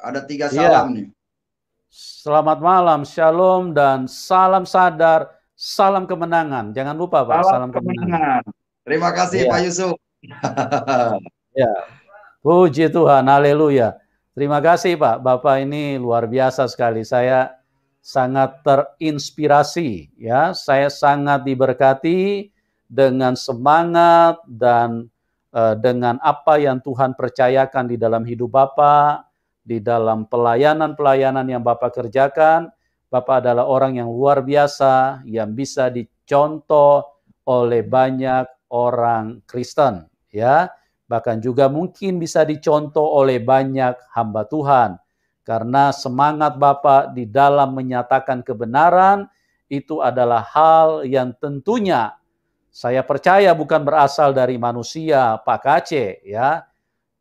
Ada 3 Iya. salam nih. Selamat malam, shalom dan salam sadar, salam kemenangan. Jangan lupa Pak, salam kemenangan. Terima kasih Iya. Pak Yusuf. Ya, puji Tuhan, haleluya. Terima kasih Pak, Bapak ini luar biasa sekali. Saya sangat terinspirasi, ya. Saya sangat diberkati dengan semangat dan dengan apa yang Tuhan percayakan di dalam hidup Bapak, di dalam pelayanan-pelayanan yang Bapak kerjakan. Bapak adalah orang yang luar biasa, yang bisa dicontoh oleh banyak orang Kristen, ya. Bahkan juga mungkin bisa dicontoh oleh banyak hamba Tuhan. Karena semangat Bapak di dalam menyatakan kebenaran itu adalah hal yang tentunya saya percaya bukan berasal dari manusia, Pak Kace, ya.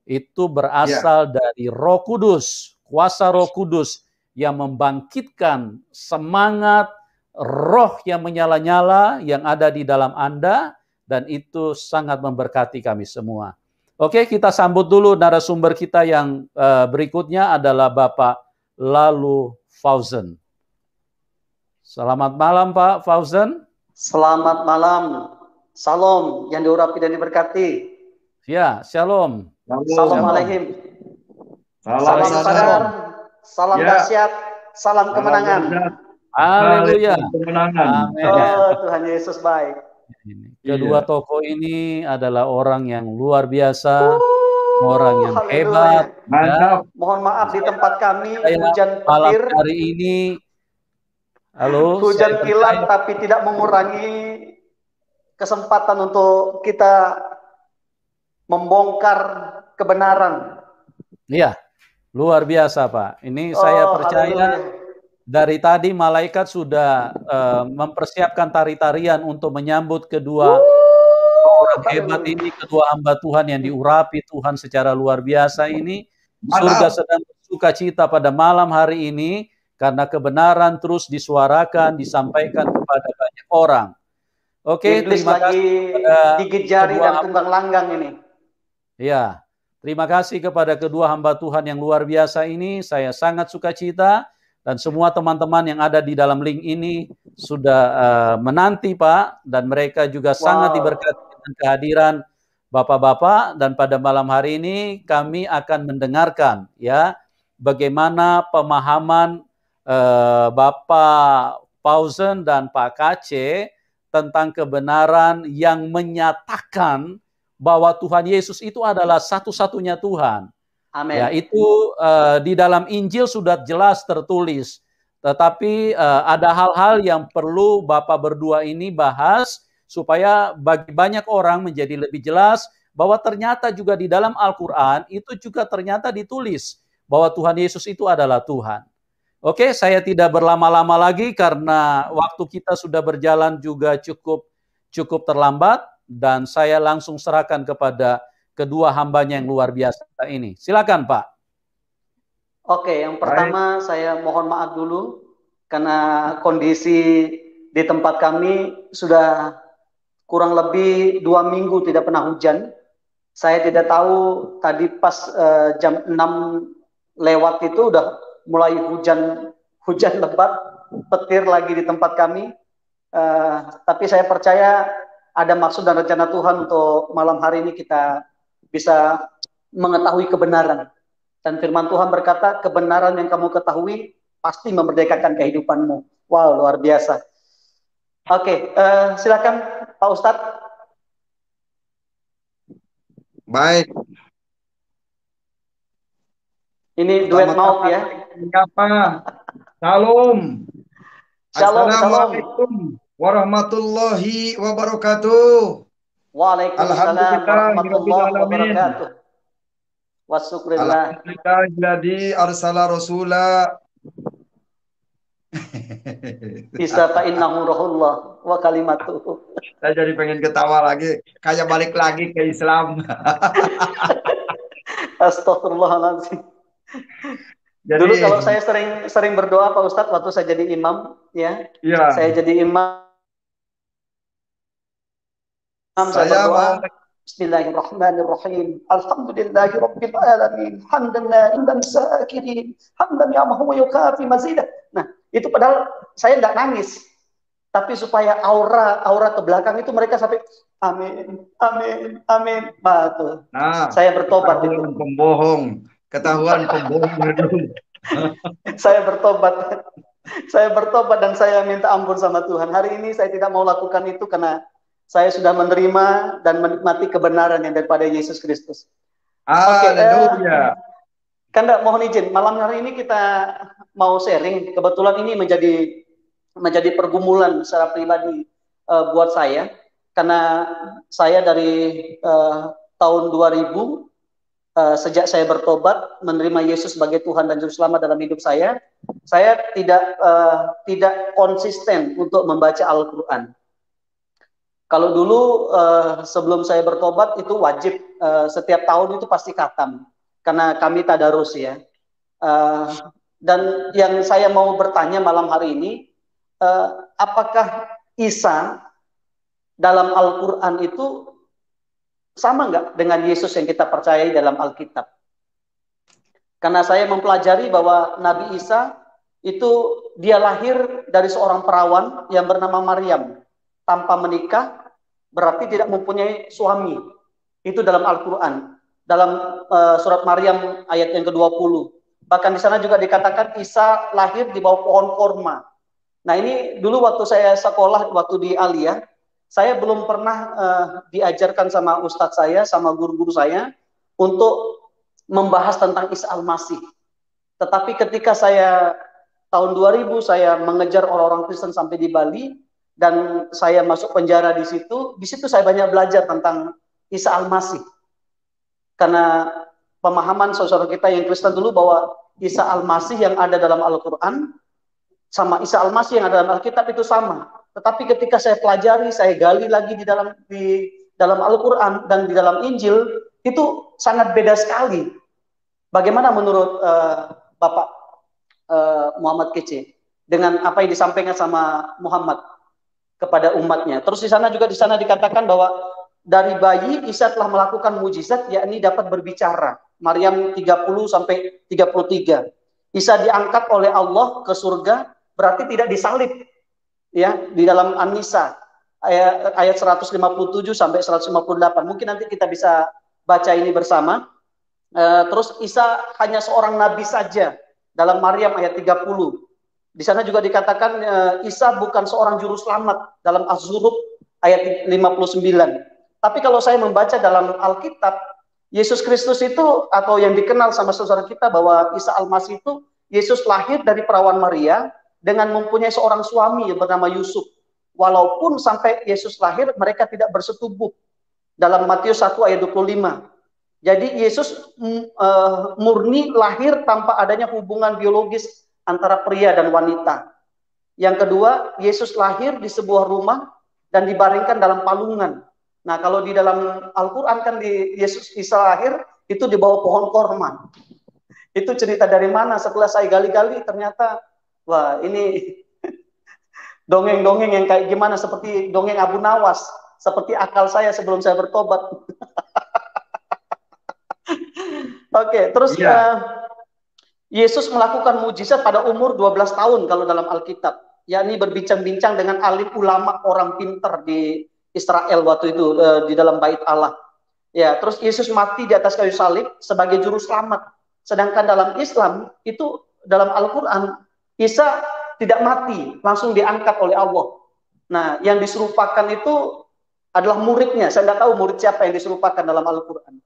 Itu berasal dari Roh Kudus, kuasa Roh Kudus yang membangkitkan semangat roh yang menyala-nyala yang ada di dalam Anda, dan itu sangat memberkati kami semua. Oke, kita sambut dulu narasumber kita yang berikutnya adalah Bapak Lalu Fauzan. Selamat malam Pak Fauzan. Selamat malam. Salam yang diurapi dan diberkati. Ya, shalom. Salam alaikum. Salam sadar, salam dahsyat, salam kemenangan. Haleluya. Amin. Oh, Tuhan Yesus baik. Kedua tokoh ini adalah orang yang luar biasa, orang yang hebat. Mantap. Ya. Mohon maaf di tempat kami hujan malam petir. Hari ini, halo. Hujan kilat tapi tidak mengurangi kesempatan untuk kita membongkar kebenaran. Iya, luar biasa Pak. Ini saya percaya dari tadi malaikat sudah mempersiapkan tari-tarian untuk menyambut kedua orang hebat ini, kedua hamba Tuhan yang diurapi Tuhan secara luar biasa ini. Surga sedang bersuka cita pada malam hari ini karena kebenaran terus disuarakan, disampaikan kepada banyak orang. Oke, terima kasih kepada gigit jari dan tunggang langgang ini. Ya, terima kasih kepada kedua hamba Tuhan yang luar biasa ini. Saya sangat sukacita dan semua teman-teman yang ada di dalam link ini sudah menanti Pak, dan mereka juga sangat diberkati dengan kehadiran Bapak-bapak. Dan pada malam hari ini kami akan mendengarkan ya bagaimana pemahaman Bapak Fauzan dan Pak Kace tentang kebenaran yang menyatakan bahwa Tuhan Yesus itu adalah satu-satunya Tuhan. Amin. Ya, itu di dalam Injil sudah jelas tertulis. Tetapi ada hal-hal yang perlu Bapak berdua ini bahas supaya bagi banyak orang menjadi lebih jelas bahwa ternyata juga di dalam Al-Quran itu juga ternyata ditulis bahwa Tuhan Yesus itu adalah Tuhan. Oke, saya tidak berlama-lama lagi karena waktu kita sudah berjalan juga cukup terlambat. Dan saya langsung serahkan kepada kedua hambanya yang luar biasa ini. Silakan Pak. Oke, yang pertama saya mohon maaf dulu karena kondisi di tempat kami sudah kurang lebih 2 minggu tidak pernah hujan. Saya tidak tahu tadi pas jam 6 lewat itu udah mulai hujan lebat, petir lagi di tempat kami. Tapi saya percaya ada maksud dan rencana Tuhan untuk malam hari ini kita bisa mengetahui kebenaran. Dan firman Tuhan berkata, kebenaran yang kamu ketahui pasti memerdekakan kehidupanmu. Wow, luar biasa. Oke, silakan Pak Ustadz. Baik. Ini duet maut ya. Siapa? Shalom. Assalamualaikum warahmatullahi wabarakatuh. Waalaikumsalam warahmatullahi wabarakatuh. Wasyukurillah. Alhamdulillah jadi arsala rasula. Isa fa innahu ruhullah wa kalimatuh. Saya jadi pengen ketawa lagi, kayak balik lagi ke Islam. Astagfirullahaladzim. Jadi, dulu kalau saya sering berdoa Pak Ustadz waktu saya jadi imam ya. Saya jadi imam. Saya Bismillahirrahmanirrahim. Alhamdulillahirabbil alamin. Hamdan na'iman sakirin. Hamdan ya wa yukafi mazidah. Nah, itu padahal saya enggak nangis. Tapi supaya aura ke belakang itu mereka sampai amin, amin, amin. Betul. Nah, saya bertobat itu. Ketahuan pembohong. Saya bertobat. Saya bertobat dan saya minta ampun sama Tuhan. Hari ini saya tidak mau lakukan itu karena saya sudah menerima dan menikmati kebenaran yang daripada Yesus Kristus. Haleluya. Kanda mohon izin, malam hari ini kita mau sharing. Kebetulan ini menjadi pergumulan secara pribadi buat saya, karena saya dari tahun 2000 sejak saya bertobat menerima Yesus sebagai Tuhan dan Juru Selamat dalam hidup saya tidak konsisten untuk membaca Al-Quran. Kalau dulu sebelum saya bertobat itu wajib setiap tahun itu pasti khatam karena kami tadarus ya. Dan yang saya mau bertanya malam hari ini, apakah Isa dalam Al-Quran itu sama nggak dengan Yesus yang kita percayai dalam Alkitab? Karena saya mempelajari bahwa Nabi Isa itu dia lahir dari seorang perawan yang bernama Maryam. Tanpa menikah, berarti tidak mempunyai suami. Itu dalam Al-Quran. Dalam surat Maryam ayat yang ke-20. Bahkan di sana juga dikatakan Isa lahir di bawah pohon korma. Nah ini dulu waktu saya sekolah, waktu di Aliyah, saya belum pernah diajarkan sama ustadz saya, sama guru-guru saya, untuk membahas tentang Isa Al-Masih. Tetapi ketika saya tahun 2000, saya mengejar orang-orang Kristen sampai di Bali, dan saya masuk penjara di situ saya banyak belajar tentang Isa Al-Masih. Karena pemahaman saudara kita yang Kristen dulu bahwa Isa Al-Masih yang ada dalam Al-Quran sama Isa Al-Masih yang ada dalam Alkitab itu sama. Tetapi ketika saya pelajari, saya gali lagi di dalam Al-Quran dan di dalam Injil, itu sangat beda sekali. Bagaimana menurut Bapak Muhammad Kece dengan apa yang disampaikan sama Muhammad kepada umatnya? Terus di sana dikatakan bahwa dari bayi Isa telah melakukan mujizat, yakni dapat berbicara. Maryam 30 sampai 33. Isa diangkat oleh Allah ke surga, berarti tidak disalib. Ya, di dalam An-Nisa ayat 157 sampai 158. Mungkin nanti kita bisa baca ini bersama. Terus Isa hanya seorang nabi saja dalam Maryam ayat 30. Di sana juga dikatakan Isa bukan seorang juru selamat dalam Az-Zukhruf ayat 59. Tapi kalau saya membaca dalam Alkitab, Yesus Kristus itu, atau yang dikenal sama saudara kita bahwa Isa Al-Masih itu, Yesus lahir dari perawan Maria dengan mempunyai seorang suami yang bernama Yusuf. Walaupun sampai Yesus lahir, mereka tidak bersetubuh. Dalam Matius 1 ayat 25. Jadi Yesus murni lahir tanpa adanya hubungan biologis antara pria dan wanita. Yang kedua, Yesus lahir di sebuah rumah dan dibaringkan dalam palungan. Nah, kalau di dalam Al-Quran kan Yesus Isa lahir itu di bawah pohon korma. Itu cerita dari mana? Setelah saya gali-gali ternyata, wah ini dongeng-dongeng yang kayak gimana, seperti dongeng Abu Nawas, seperti akal saya sebelum saya bertobat. Oke, terus Yesus melakukan mujizat pada umur 12 tahun kalau dalam Alkitab, yakni berbincang-bincang dengan alim ulama orang pinter di Israel waktu itu di dalam bait Allah. Ya, terus Yesus mati di atas kayu salib sebagai juru selamat. Sedangkan dalam Islam itu dalam Al-Qur'an Isa tidak mati, langsung diangkat oleh Allah. Nah, yang diserupakan itu adalah muridnya. Saya tidak tahu murid siapa yang diserupakan dalam Al-Qur'an.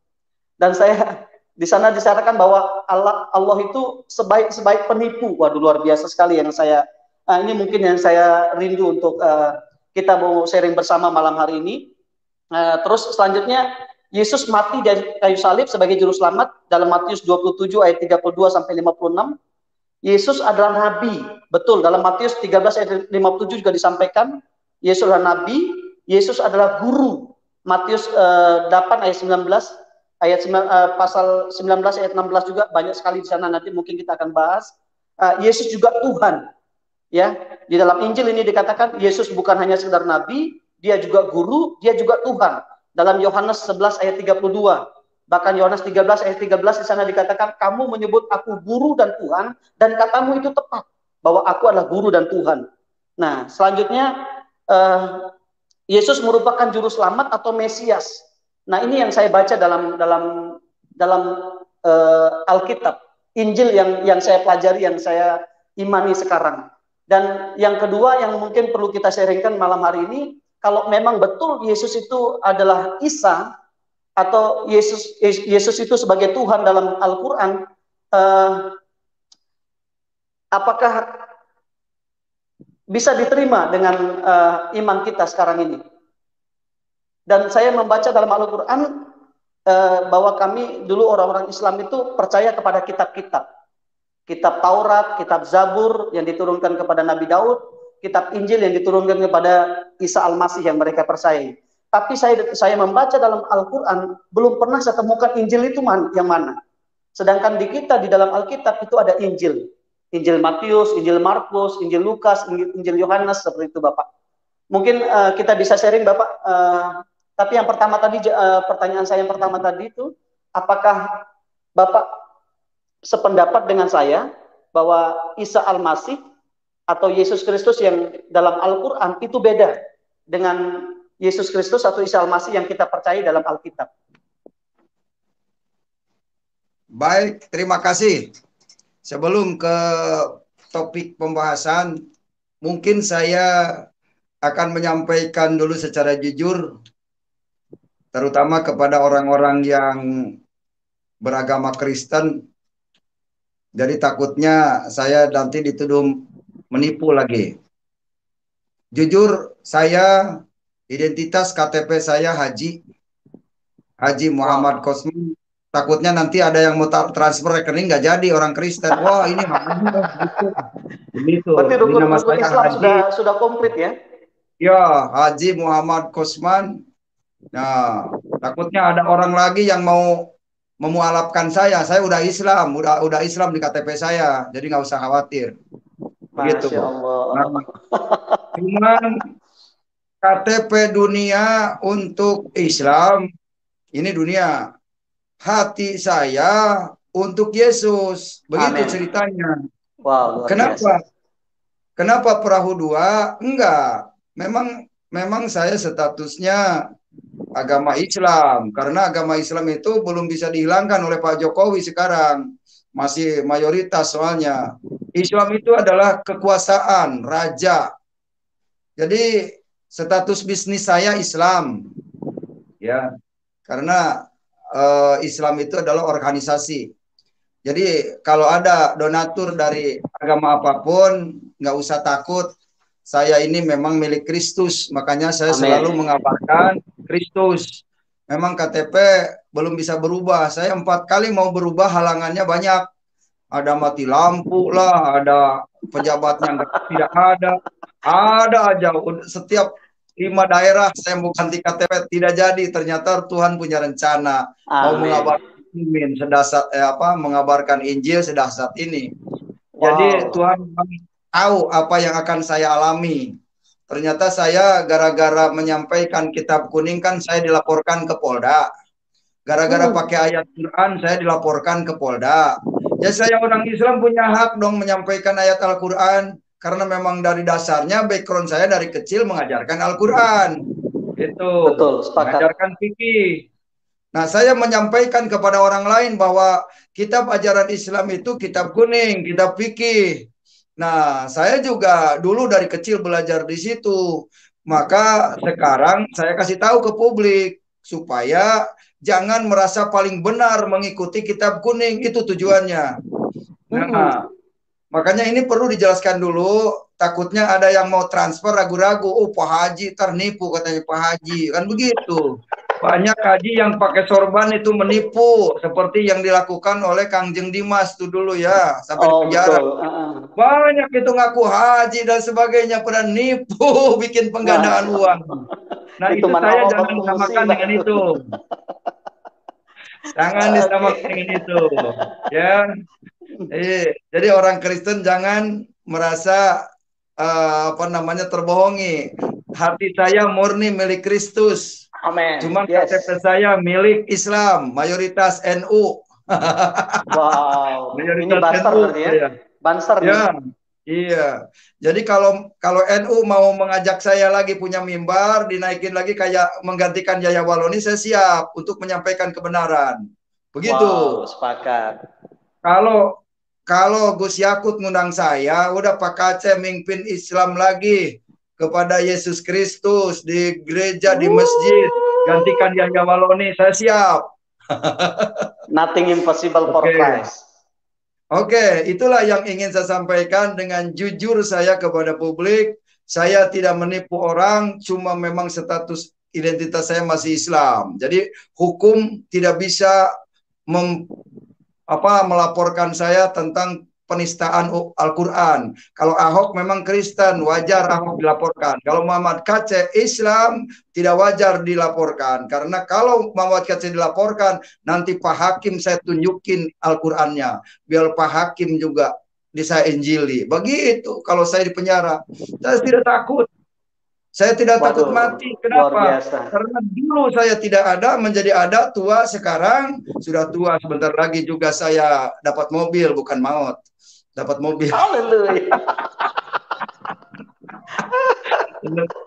Dan saya di sana disarankan bahwa Allah itu sebaik penipu. Waduh, luar biasa sekali yang saya ini mungkin yang saya rindu untuk kita mau sharing bersama malam hari ini. Terus selanjutnya Yesus mati dari kayu salib sebagai juru selamat dalam Matius 27 ayat 32 sampai 56. Yesus adalah nabi. Betul, dalam Matius 13 ayat 57 juga disampaikan Yesus adalah nabi, Yesus adalah guru. Matius 8 ayat 19 pasal 19 ayat 16 juga banyak sekali di sana, nanti mungkin kita akan bahas. Yesus juga Tuhan. Ya, di dalam Injil ini dikatakan Yesus bukan hanya sekedar nabi, dia juga guru, dia juga Tuhan. Dalam Yohanes 11 ayat 32. Bahkan Yohanes 13 ayat 13 di sana dikatakan, kamu menyebut aku guru dan Tuhan, dan katamu itu tepat, bahwa aku adalah guru dan Tuhan. Nah, selanjutnya Yesus merupakan juru selamat atau Mesias. Nah, ini yang saya baca dalam Alkitab, Injil yang saya pelajari, yang saya imani sekarang. Dan yang kedua yang mungkin perlu kita sharingkan malam hari ini, kalau memang betul Yesus itu adalah Isa, atau Yesus itu sebagai Tuhan dalam Al-Quran, apakah bisa diterima dengan iman kita sekarang ini? Dan saya membaca dalam Al-Quran bahwa kami dulu orang-orang Islam itu percaya kepada kitab-kitab. Kitab Taurat, kitab Zabur yang diturunkan kepada Nabi Daud, kitab Injil yang diturunkan kepada Isa Al-Masih yang mereka percayai. Tapi saya membaca dalam Al-Quran, belum pernah saya temukan Injil itu yang mana. Sedangkan di kita, di dalam Alkitab itu ada Injil. Injil Matius, Injil Markus, Injil Lukas, Injil Yohanes, seperti itu Bapak. Mungkin kita bisa sharing Bapak. Tapi yang pertama tadi, pertanyaan saya yang pertama tadi itu, apakah Bapak sependapat dengan saya bahwa Isa Al-Masih atau Yesus Kristus yang dalam Al-Quran itu beda dengan Yesus Kristus atau Isa Al-Masih yang kita percaya dalam Alkitab? Baik, terima kasih. Sebelum ke topik pembahasan, mungkin saya akan menyampaikan dulu secara jujur, terutama kepada orang-orang yang beragama Kristen. Jadi takutnya saya nanti dituduh menipu lagi. Jujur, saya identitas KTP saya Haji Muhammad Kosman. Takutnya nanti ada yang mau transfer rekening nggak jadi orang Kristen. Wah, ini begitu. Berarti Nama rukun saya Islam Haji. sudah komplit ya? Ya, Haji Muhammad Kosman. Nah, takutnya ada orang lagi yang mau memualafkan saya. Saya udah Islam, udah Islam di KTP saya. Jadi nggak usah khawatir. Begitu, Masya Allah. Nah, cuman KTP dunia untuk Islam, ini dunia. Hati saya untuk Yesus. Begitu Amin. ceritanya. Wow, luar Kenapa? biasa. Kenapa perahu dua? Enggak. Memang saya statusnya agama Islam. Karena agama Islam itu belum bisa dihilangkan oleh Pak Jokowi sekarang. Masih mayoritas soalnya. Islam itu adalah kekuasaan, raja. Jadi status bisnis saya Islam. Ya. Karena Islam itu adalah organisasi. Jadi kalau ada donatur dari agama apapun, nggak usah takut. Saya ini memang milik Kristus, makanya saya selalu mengabarkan Kristus. Memang KTP belum bisa berubah. Saya 4 kali mau berubah, halangannya banyak. Ada mati lampu lah, ada pejabatnya tidak ada. Ada aja setiap 5 daerah saya mau ganti KTP tidak jadi. Ternyata Tuhan punya rencana. Mau mengabarkan Injil sedahsyat ini. Jadi Tuhan tahu apa yang akan saya alami. Ternyata saya gara-gara menyampaikan kitab kuning kan saya dilaporkan ke Polda. Gara-gara pakai ayat Quran saya dilaporkan ke Polda. Ya saya orang Islam punya hak dong menyampaikan ayat Al-Quran. Karena memang dari dasarnya background saya dari kecil mengajarkan Al-Quran. Itu. Betul, sepakat. Mengajarkan fikih. Nah, saya menyampaikan kepada orang lain bahwa kitab ajaran Islam itu kitab kuning, kitab fikih. Nah, saya juga dulu dari kecil belajar di situ. Maka sekarang saya kasih tahu ke publik supaya jangan merasa paling benar mengikuti kitab kuning, itu tujuannya. Nah, makanya ini perlu dijelaskan dulu, takutnya ada yang mau transfer ragu-ragu, oh Pak Haji ternipu katanya Pak Haji, kan begitu. Banyak haji yang pakai sorban itu menipu, seperti yang dilakukan oleh Kangjeng Dimas itu dulu ya, sampai di penjara. Banyak itu ngaku haji dan sebagainya, pada nipu, bikin penggandaan uang. Nah itu saya jangan disamakan dengan itu. Jangan disamakan dengan itu, ya. Jadi orang Kristen jangan merasa terbohongi. Hati saya murni milik Kristus. Amin. Cuman Yes. KTP saya milik Islam, mayoritas NU. Wow. Ini Mayoritas Banser NU berarti ya? saya. Banser nih. Ya, iya. Jadi kalau NU mau mengajak saya lagi punya mimbar, dinaikin lagi kayak menggantikan Yaya Waloni, saya siap untuk menyampaikan kebenaran. Begitu. Wow, sepakat. Kalau Gus Yakut ngundang saya, udah Pak Kace mimpin Islam lagi kepada Yesus Kristus di gereja, di masjid, gantikan Yahya Waloni, saya siap. Nothing impossible for Christ. Oke, itulah yang ingin saya sampaikan dengan jujur saya kepada publik. Saya tidak menipu orang, cuma memang status identitas saya masih Islam. Jadi hukum tidak bisa melaporkan saya tentang penistaan Al-Quran. Kalau Ahok memang Kristen, wajar Ahok dilaporkan. Kalau Muhammad Kace Islam, tidak wajar dilaporkan. Karena kalau Muhammad Kace dilaporkan, nanti Pak Hakim saya tunjukin Al-Qurannya. Biar Pak Hakim juga saya injili. Begitu kalau saya di penjara. Saya tidak takut. Saya tidak takut mati. Kenapa? Karena dulu saya tidak ada, menjadi ada, tua. Sekarang sudah tua. Sebentar lagi juga saya dapat mobil, bukan maut. Dapat mobil. Haleluya.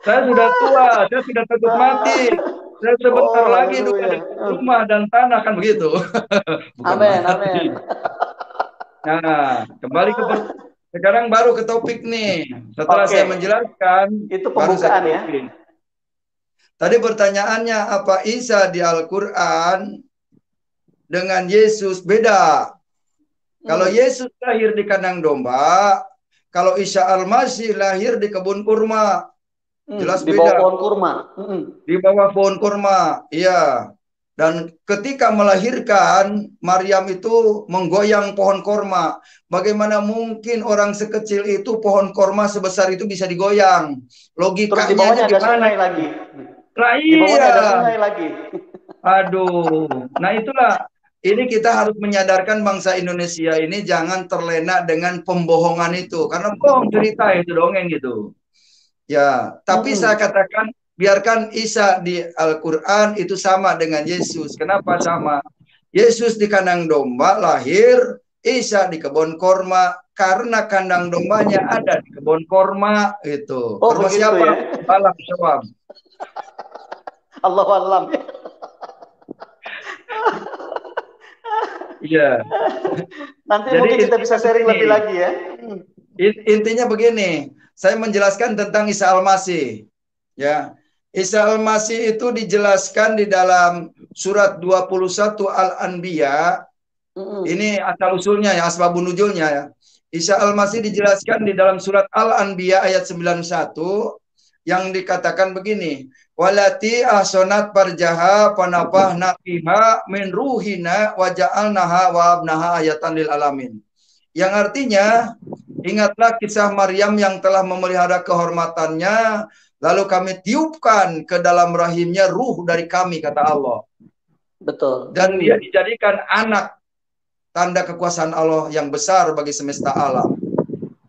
Saya sudah tua, saya tidak takut mati. Saya sebentar lagi juga ada rumah dan tanah, kan begitu. Amin, amin. Nah, kembali ke sekarang baru ke topik nih. Setelah saya menjelaskan, itu pembukaan ya. Tadi pertanyaannya, apa Isa di Al-Quran dengan Yesus beda? Kalau Yesus lahir di kandang domba, kalau Isa Al-Masih lahir di kebun kurma. Jelas di beda. Bawah pohon kurma. Di bawah pohon kurma, iya. Dan ketika melahirkan, Maryam itu menggoyang pohon korma. Bagaimana mungkin orang sekecil itu, pohon korma sebesar itu bisa digoyang? Logikanya terus di bawahnya ada sungai lagi. Di bawahnya ada sungai lagi. Aduh, nah itulah. Ini kita harus menyadarkan bangsa Indonesia ini jangan terlena dengan pembohongan itu. Karena bohong cerita itu, dongeng gitu. Ya, tapi saya katakan, biarkan Isa di Al-Quran itu sama dengan Yesus. Kenapa sama? Yesus di kandang domba lahir, Isa di kebun korma, karena kandang dombanya ada di kebun korma itu. Korma siapa? Ya? Alam Syawab. Allahu Alam. Iya. Nanti jadi mungkin kita bisa sharing lebih lagi ya. Intinya begini, saya menjelaskan tentang Isa Al-Masih. Ya, Isa Al-Masih itu dijelaskan di dalam surat 21 Al-Anbiya. Ini asal usulnya ya, asbabun nuzulnya ya. Isa Al-Masih dijelaskan di dalam surat Al-Anbiya ayat 91 yang dikatakan begini, walati ahsanat farjaha panafahna fiha min ruhina wa ja'alnaha wa abnaha ayatan lil alamin. Yang artinya, ingatlah kisah Maryam yang telah memelihara kehormatannya, lalu kami tiupkan ke dalam rahimnya ruh dari kami, kata Allah. Betul. Dan dia dijadikan anak, tanda kekuasaan Allah yang besar bagi semesta alam.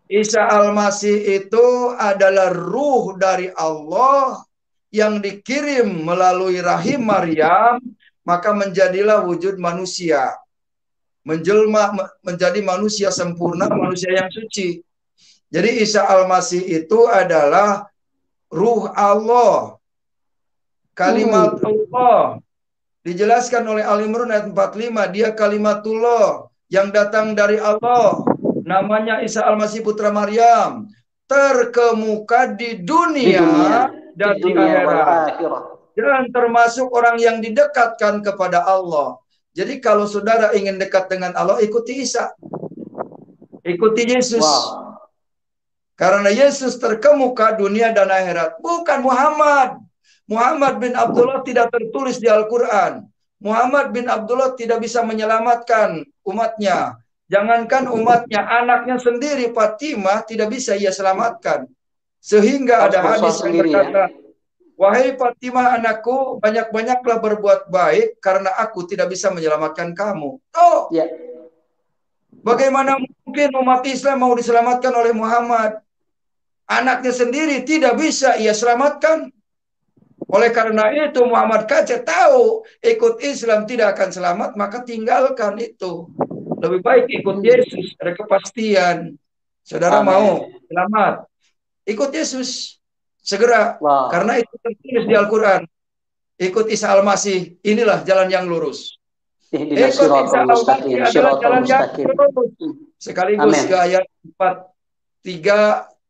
Isa Al-Masih itu adalah ruh dari Allah yang dikirim melalui rahim Maryam, maka menjadilah wujud manusia. Menjelma menjadi manusia sempurna, manusia yang suci. Jadi Isa Al-Masih itu adalah ruh Allah, kalimat Allah. Dijelaskan oleh Al-Imran ayat 45, dia kalimatullah yang datang dari Allah. Namanya Isa Al-Masih putra Maryam, terkemuka di dunia dan di akhirat. Dan termasuk orang yang didekatkan kepada Allah. Jadi kalau saudara ingin dekat dengan Allah, ikuti Isa. Ikuti Yesus. Wow. Karena Yesus terkemuka dunia dan akhirat. Bukan Muhammad. Muhammad bin Abdullah tidak tertulis di Al-Quran. Muhammad bin Abdullah tidak bisa menyelamatkan umatnya. Jangankan umatnya, anaknya sendiri, Fatimah, tidak bisa ia selamatkan. Sehingga ada hadis yang berkata, wahai Fatimah anakku, banyak-banyaklah berbuat baik karena aku tidak bisa menyelamatkan kamu. Oh, ya. Bagaimana mungkin umat Islam mau diselamatkan oleh Muhammad? Anaknya sendiri tidak bisa ia selamatkan. Oleh karena itu Muhammad Kaca tahu ikut Islam tidak akan selamat, maka tinggalkan itu. Lebih baik ikut Yesus, ada kepastian. Saudara mau selamat, ikut Yesus segera. Karena itu tertulis di Al-Quran. Ikut Isa Al-Masih, inilah jalan yang lurus. Ikut Isa Al-Masih adalah jalan yang lurus. Sekaligus ke ayat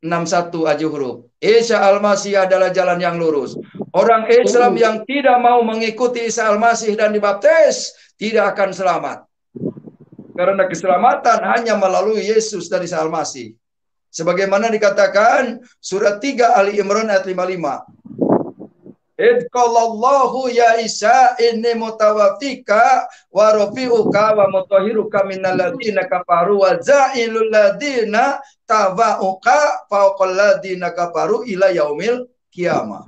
4361 aja huruf. Isa Al-Masih adalah jalan yang lurus. Orang Islam yang tidak mau mengikuti Isa Al-Masih dan dibaptis tidak akan selamat. Karena keselamatan hanya melalui Yesus dan Isa Al-Masih. Sebagaimana dikatakan surat 3 Ali Imran ayat 55. Idqallahu ya Isa inni mutawaffika wa rafi'uka wa mutahhiruka minal ladzina kafaru wa za'ilul ladzina tabauka fawqal ladzina kafaru ila yaumil kiamah.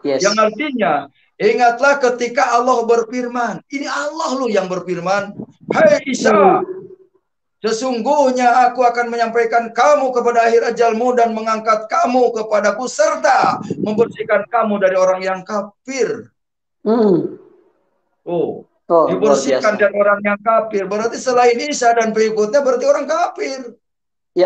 Yes. Yang artinya, ingatlah ketika Allah berfirman. Ini Allah lu yang berfirman. Hai Isa, sesungguhnya aku akan menyampaikan kamu kepada akhir ajalmu dan mengangkat kamu kepadaku serta membersihkan kamu dari orang yang kafir. Dibersihkan dari orang yang kafir. Berarti selain Isa dan pengikutnya berarti orang kafir. Ya.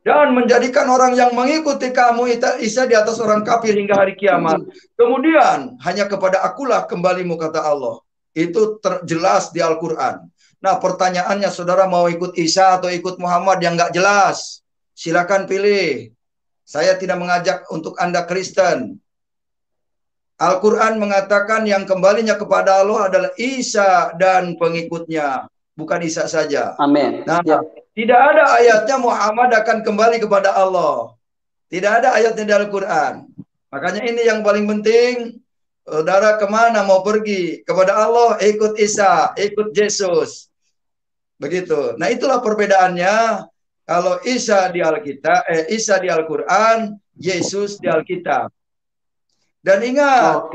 Dan menjadikan orang yang mengikuti kamu Isa di atas orang kafir hingga hari kiamat. Kemudian hanya kepada akulah kembalimu kata Allah. Itu jelas di Al-Quran. Nah pertanyaannya saudara mau ikut Isa atau ikut Muhammad yang nggak jelas? Silakan pilih. Saya tidak mengajak untuk Anda Kristen. Al-Quran mengatakan yang kembalinya kepada Allah adalah Isa dan pengikutnya. Bukan Isa saja. Amin. Nah, tidak ada ayatnya Muhammad akan kembali kepada Allah. Tidak ada ayatnya di Al-Quran. Makanya ini yang paling penting. Saudara kemana mau pergi? Kepada Allah, ikut Isa, ikut Yesus. Begitu. Nah itulah perbedaannya. Kalau Isa di Alkitab, Isa di Al-Quran, Yesus di Alkitab. Dan ingat,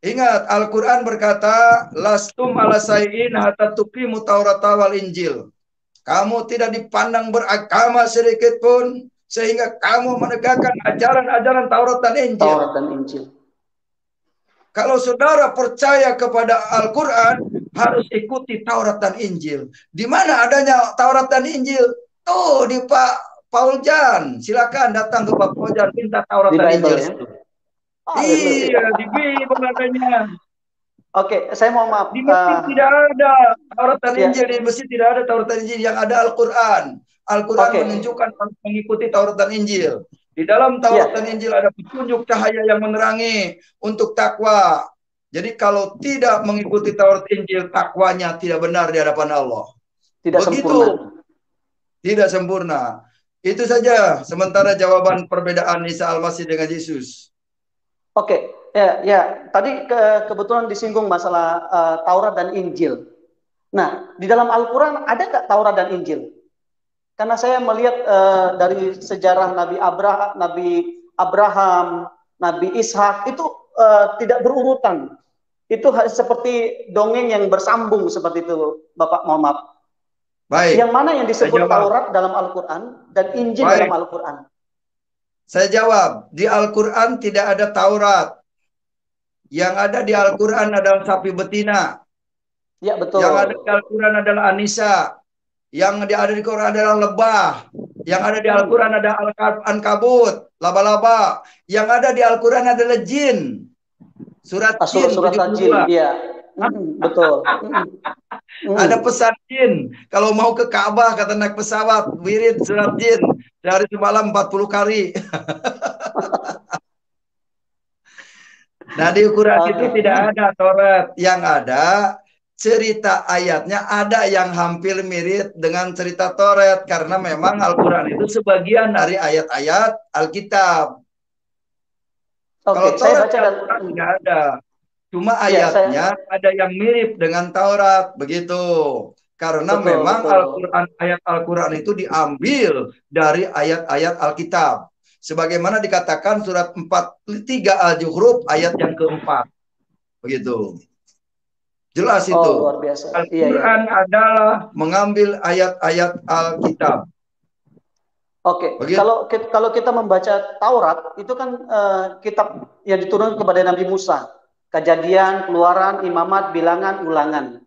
ingat Al-Quran berkata, lastum ala say'in hatta tuqimu Taurata wal Injil. Kamu tidak dipandang beragama sedikit pun sehingga kamu menegakkan ajaran-ajaran Taurat dan Injil. Taurat dan Injil. Kalau saudara percaya kepada Al-Quran, harus ikuti Taurat dan Injil. Di mana adanya Taurat dan Injil? Tuh di Pak Paul Jan. Silakan datang ke Pak Paul Jan minta Taurat dan Injil. Ya? Iya, di Bible adanya. Oke, saya mau maaf. Di Mesir tidak ada Taurat dan Injil. Di Mesir tidak ada Taurat dan Injil. Yang ada Al-Quran. Al-Quran menunjukkan mengikuti Taurat dan Injil. Di dalam Taurat dan Injil ada petunjuk cahaya yang menerangi untuk takwa. Jadi kalau tidak mengikuti Taurat Injil, takwanya tidak benar di hadapan Allah. Tidak sempurna. Tidak sempurna. Itu saja sementara jawaban perbedaan Isa Al-Masih dengan Yesus. Oke, ya. Tadi kebetulan disinggung masalah Taurat dan Injil. Nah, di dalam Al-Quran ada nggak Taurat dan Injil? Karena saya melihat dari sejarah Nabi Abraham, Nabi Ishak itu tidak berurutan. Itu seperti dongeng yang bersambung seperti itu, Bapak mohon maaf. Baik. Yang mana yang disebut Taurat dalam Al-Quran dan Injil dalam Al-Quran? Saya jawab, di Al-Quran tidak ada Taurat. Yang ada di Al-Quran adalah sapi betina. Ya, betul. Yang ada di Al-Quran adalah Anisa. Yang ada di Quran adalah lebah. Yang ada di Al-Quran ada Ankabut, laba-laba. Yang ada di Al-Quran adalah jin. Surat jin. Surat jin, iya. Betul. Ada pesan jin. Kalau mau ke Ka'bah kata naik pesawat, wirid surat jin. Dari semalam 40 kali. Nah di Quran itu tidak ada Taurat. Yang ada cerita ayatnya ada yang hampir mirip dengan cerita Taurat. Karena memang Al-Quran itu sebagian dari ayat-ayat Alkitab. Kalau Taurat tidak ada. Cuma ayatnya ada yang mirip dengan Taurat. Begitu. Karena memang Al-Quran, ayat Al-Quran itu diambil dari ayat-ayat Alkitab. Sebagaimana dikatakan surat 43 Al-Zuhruf ayat yang keempat. Begitu. Jelas itu. Luar biasa. Al-Quran adalah mengambil ayat-ayat Alkitab. Oke, Begitu. kalau kita membaca Taurat itu kan kitab yang diturunkan kepada Nabi Musa, Kejadian, Keluaran, Imamat, Bilangan, Ulangan.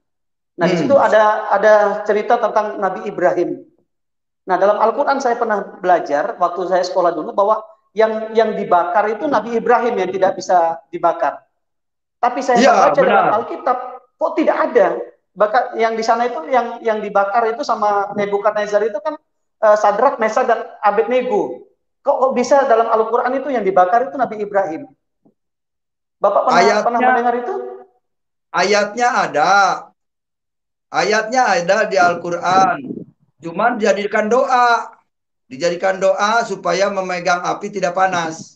Nah, di situ ada cerita tentang Nabi Ibrahim. Nah, dalam Al-Quran saya pernah belajar waktu saya sekolah dulu bahwa yang dibakar itu Nabi Ibrahim yang tidak bisa dibakar. Tapi saya Iya, membaca dalam benar. Alkitab kok tidak ada. Bahkan yang di sana itu yang dibakar itu sama Nebukadnezar itu kan Sadrak, Mesak dan Abednego. Kok bisa dalam Al-Quran itu yang dibakar itu Nabi Ibrahim? Bapak pernah Ayatnya mendengar itu? ayatnya ada. Ayatnya ada di Al-Qur'an. Cuman dijadikan doa supaya memegang api tidak panas.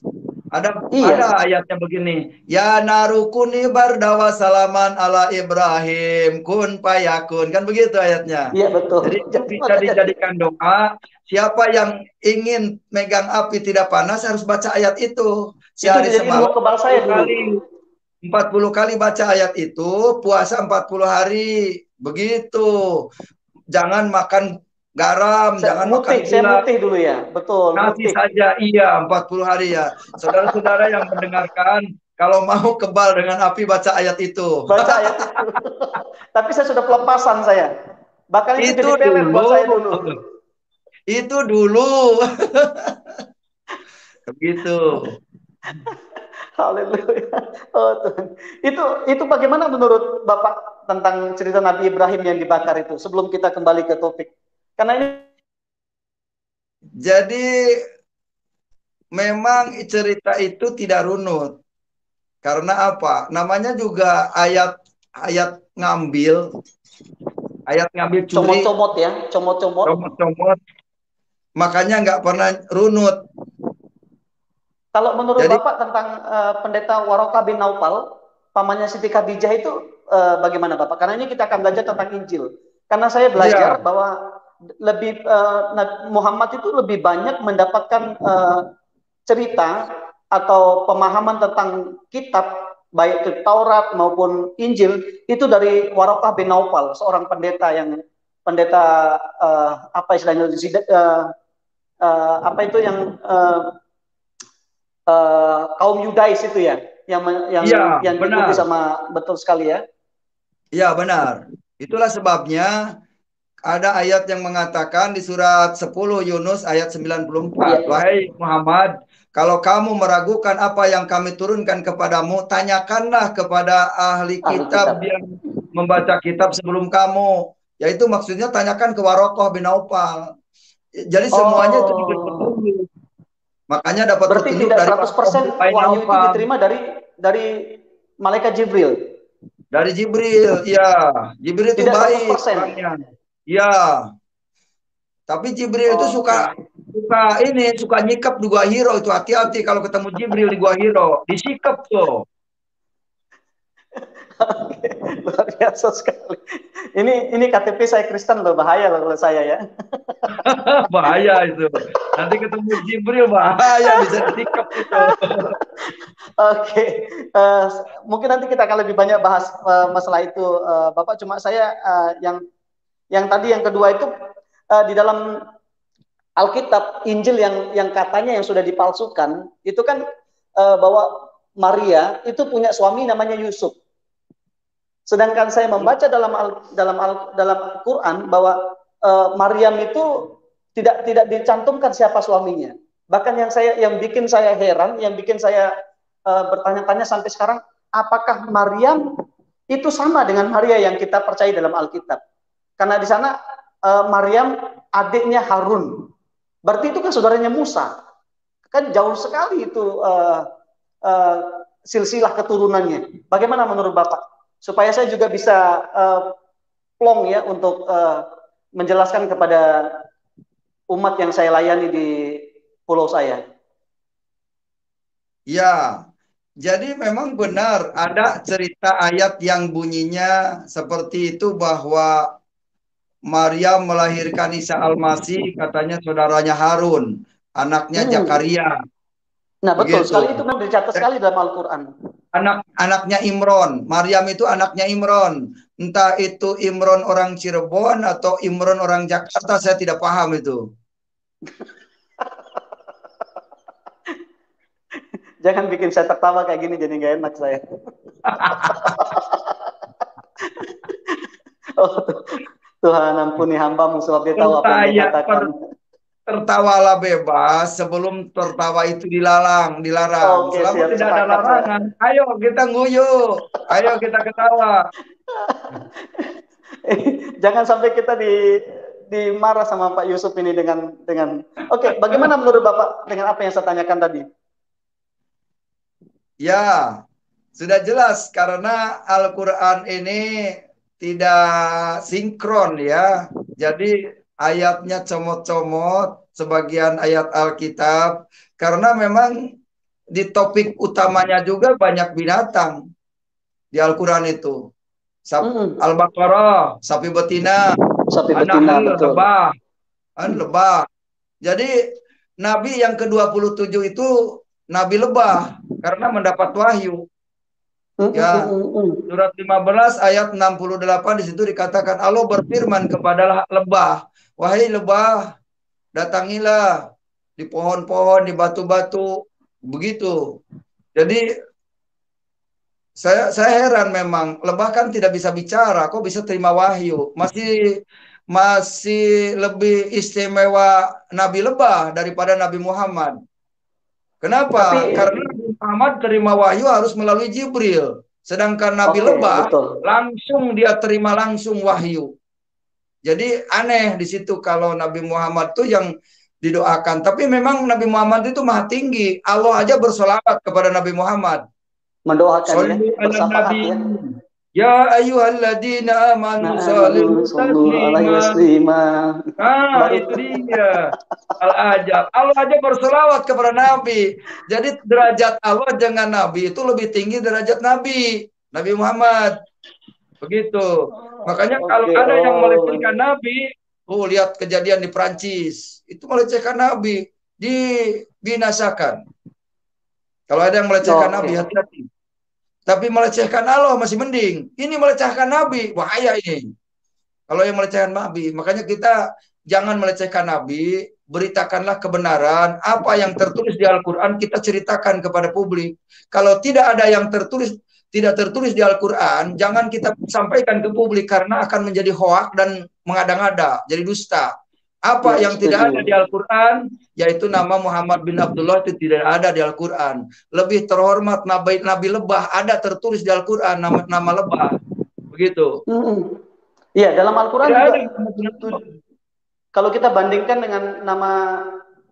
Ada Iya, ayatnya begini, ya narukuni bardawa salaman ala Ibrahim kun payakun, kan begitu ayatnya. iya betul. Jadi itu bisa Makanya dijadikan doa. Siapa yang ingin megang api tidak panas harus baca ayat itu itu sehari jadi ilmu semalam kebal saya 40 dulu. kali. 40 kali baca ayat itu, puasa 40 hari. Begitu. Jangan makan garam, jangan makan Saya gula. mutih dulu ya, betul, Nasi mutih. saja, iya, 40 hari ya. Saudara-saudara yang mendengarkan, kalau mau kebal dengan api, baca ayat itu. Baca ayat itu. Tapi saya sudah pelepasan saya. Bahkan itu Itu jadi pelet buat dulu. saya dulu. Itu dulu. Begitu. Haleluya. Oh, Tuhan. Itu bagaimana menurut Bapak tentang cerita Nabi Ibrahim yang dibakar itu? Sebelum kita kembali ke topik. Karena ini Jadi, memang cerita itu tidak runut. Karena apa? Namanya juga ayat ayat ngambil curi, comot-comot ya, comot-comot. comot-comot. Makanya nggak pernah runut. Kalau menurut Jadi, Bapak tentang pendeta Waroka bin Naufal, pamannya Siti Khadijah itu bagaimana Bapak? Karena ini kita akan belajar tentang Injil. Karena saya belajar iya, bahwa Muhammad itu lebih banyak mendapatkan cerita atau pemahaman tentang kitab baik itu Taurat maupun Injil itu dari Warokah bin Naufal, seorang pendeta apa istilahnya apa itu yang kaum Yudais itu ya, iya, yang diikuti benar. sama betul sekali ya. Iya, benar. Itulah sebabnya ada ayat yang mengatakan di surat 10 Yunus ayat 94. Iya, Wahai Muhammad, kalau kamu meragukan apa yang kami turunkan kepadamu, tanyakanlah kepada ahli ahli kitab kitab. yang membaca kitab sebelum kamu. Yaitu maksudnya tanyakan ke Warokoh bin Naufal. Jadi semuanya itu dapat Oh, petunjuk. Makanya dapat berarti petunjuk tidak dari 100% Warokoh bin wahyu itu Naufal. diterima dari malaikat Jibril. Dari Jibril, ya. Jibril itu Tidak baik 100%. orangnya. Ya, tapi Jibril itu suka Oke. suka nyikap di Gua Hiro itu, hati-hati kalau ketemu Jibril di Gua Hiro, disikap tuh. Oke, luar biasa sekali. Ini KTP saya Kristen loh, bahaya loh kalau saya ya. Bahaya itu. Nanti ketemu Jibril bahaya, bisa disikap itu. Oke, mungkin nanti kita akan lebih banyak bahas masalah itu, Bapak. Cuma saya yang tadi yang kedua itu di dalam Alkitab, Injil yang katanya yang sudah dipalsukan itu kan bahwa Maria itu punya suami namanya Yusuf. Sedangkan saya membaca dalam Quran bahwa Maryam itu tidak dicantumkan siapa suaminya. Bahkan yang bikin saya heran, yang bikin saya bertanya-tanya sampai sekarang, apakah Maryam itu sama dengan Maria yang kita percaya dalam Alkitab? Karena di sana Maryam adiknya Harun. Berarti itu kan saudaranya Musa. Kan jauh sekali itu uh, silsilah keturunannya. Bagaimana menurut Bapak? Supaya saya juga bisa plong ya untuk menjelaskan kepada umat yang saya layani di pulau saya. Ya, jadi memang benar ada cerita ayat yang bunyinya seperti itu bahwa Maria melahirkan Isa Al-Masih, katanya saudaranya Harun, anaknya Zakaria. Nah betul Begitu. sekali, itu memang dicatat sekali dalam Al-Quran. Anaknya Imron, Maryam itu anaknya Imron. Entah itu Imron orang Cirebon atau Imron orang Jakarta, saya tidak paham itu. Jangan bikin saya tertawa kayak gini, jadi nggak enak saya. Oh, Tuhan ampuni hambamu sebab dia tahu apa yang dia katakan. Tertawalah bebas sebelum tertawa itu dilarang. Oke, Selama siap, tidak ada sepakat saya. larangan, ayo kita nguyu, ayo kita ketawa. Jangan sampai kita dimarah sama Pak Yusuf ini dengan Oke, bagaimana menurut Bapak dengan apa yang saya tanyakan tadi? Ya, sudah jelas karena Al-Quran ini tidak sinkron ya. Jadi ayatnya comot-comot, sebagian ayat Alkitab, karena memang di topik utamanya juga banyak binatang di Al-Quran itu. Al-Baqarah, sapi betina, betul. lebah. Jadi Nabi yang ke-27 itu Nabi lebah karena mendapat wahyu. Ya, surat 15 ayat 68 di situ dikatakan Allah berfirman kepada lebah, wahai lebah, datangilah di pohon-pohon, di batu-batu, begitu. Jadi saya heran memang, lebah kan tidak bisa bicara, kok bisa terima wahyu? Masih lebih istimewa Nabi lebah daripada Nabi Muhammad. Kenapa? Karena Nabi Muhammad terima wahyu harus melalui Jibril. Sedangkan Nabi lebah langsung dia terima langsung wahyu. Jadi aneh di situ kalau Nabi Muhammad tuh yang didoakan. Tapi memang Nabi Muhammad itu maha tinggi. Allah aja bersolawat kepada Nabi Muhammad. Mendoakan Nabi. Ya ayyuhalladzina amanu sallu taslima. Itu dia. Al-ajab. Allah aja bersolawat kepada Nabi. Jadi derajat Allah dengan Nabi itu lebih tinggi derajat Nabi Muhammad. Begitu. Makanya kalau ada yang melecehkan Nabi, lihat kejadian di Prancis. Itu melecehkan Nabi, dibinasakan. Kalau ada yang melecehkan Nabi, hati-hati. Tapi melecehkan Allah masih mending. Ini melecehkan Nabi, bahaya ini. Kalau yang melecehkan Nabi, makanya kita jangan melecehkan Nabi, beritakanlah kebenaran. Apa yang tertulis di Al-Quran kita ceritakan kepada publik. Kalau tidak ada yang tidak tertulis di Al-Quran, jangan kita sampaikan ke publik karena akan menjadi hoak dan mengada-ngada, jadi dusta. Apa yang tidak ada di Al-Quran, yaitu nama Muhammad bin Abdullah itu tidak ada di Al-Quran. Lebih terhormat Nabi lebah, ada tertulis di Al-Quran nama lebah. Begitu. Iya, dalam Al-Quran juga, kalau kita bandingkan dengan nama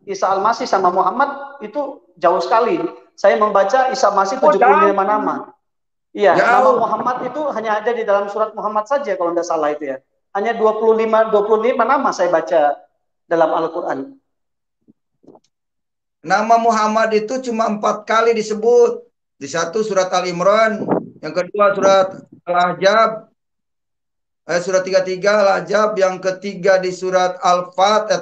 Isa Al-Masih sama Muhammad, itu jauh sekali. Saya membaca Isa Al-Masih 75 nama. Iya, nama Muhammad itu hanya ada di dalam surat Muhammad saja kalau tidak salah itu ya. Hanya 25 nama saya baca dalam Al-Quran. Nama Muhammad itu cuma 4 kali disebut. Di satu surat Al-Imran, yang kedua surat Al-Ahzab, surat 33 Al-Ahzab, yang ketiga di surat Al-Fat,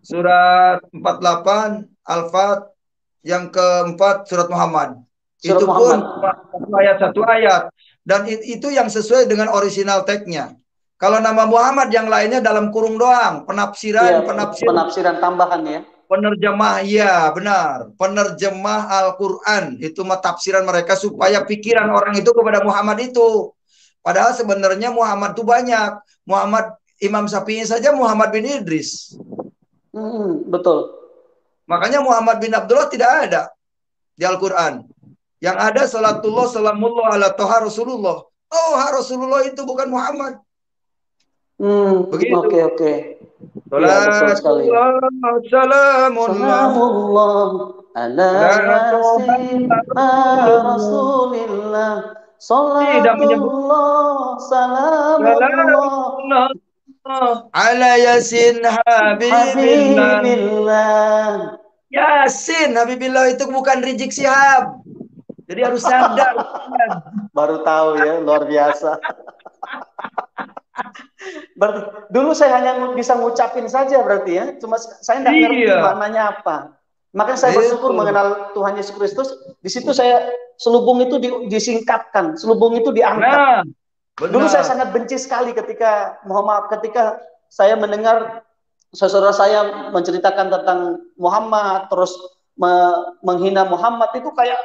surat 48 Al-Fat, yang keempat surat Muhammad. Itu pun satu ayat. Dan itu yang sesuai dengan original tag-nya. Kalau nama Muhammad yang lainnya dalam kurung doang, penafsiran tambahan ya. Penerjemah, ya benar. Penerjemah Al-Quran, itu tafsiran mereka supaya pikiran orang itu kepada Muhammad itu. Padahal sebenarnya Muhammad itu banyak. Imam Syafi'i saja Muhammad bin Idris. Betul. Makanya Muhammad bin Abdullah tidak ada di Al-Quran. Yang ada salatullah salamullah ala toha Rasulullah. Toha Rasulullah itu bukan Muhammad. Begitu. Oke. Salatullah salamullah ala Rasulillah. Salatullah salamullah ala Yasin Habibillah. Yasin Habibillah itu bukan Rizik Syihab. Jadi harus sadar. Baru tahu ya, luar biasa. Dulu saya hanya bisa ngucapin saja berarti ya. Cuma saya tidak ngerti maknanya apa. Makanya saya bersyukur mengenal Tuhan Yesus Kristus. Di situ saya selubung itu disingkatkan, selubung itu diangkat. Dulu saya sangat benci sekali ketika saya mendengar saudara saya menceritakan tentang Muhammad, terus menghina Muhammad itu kayak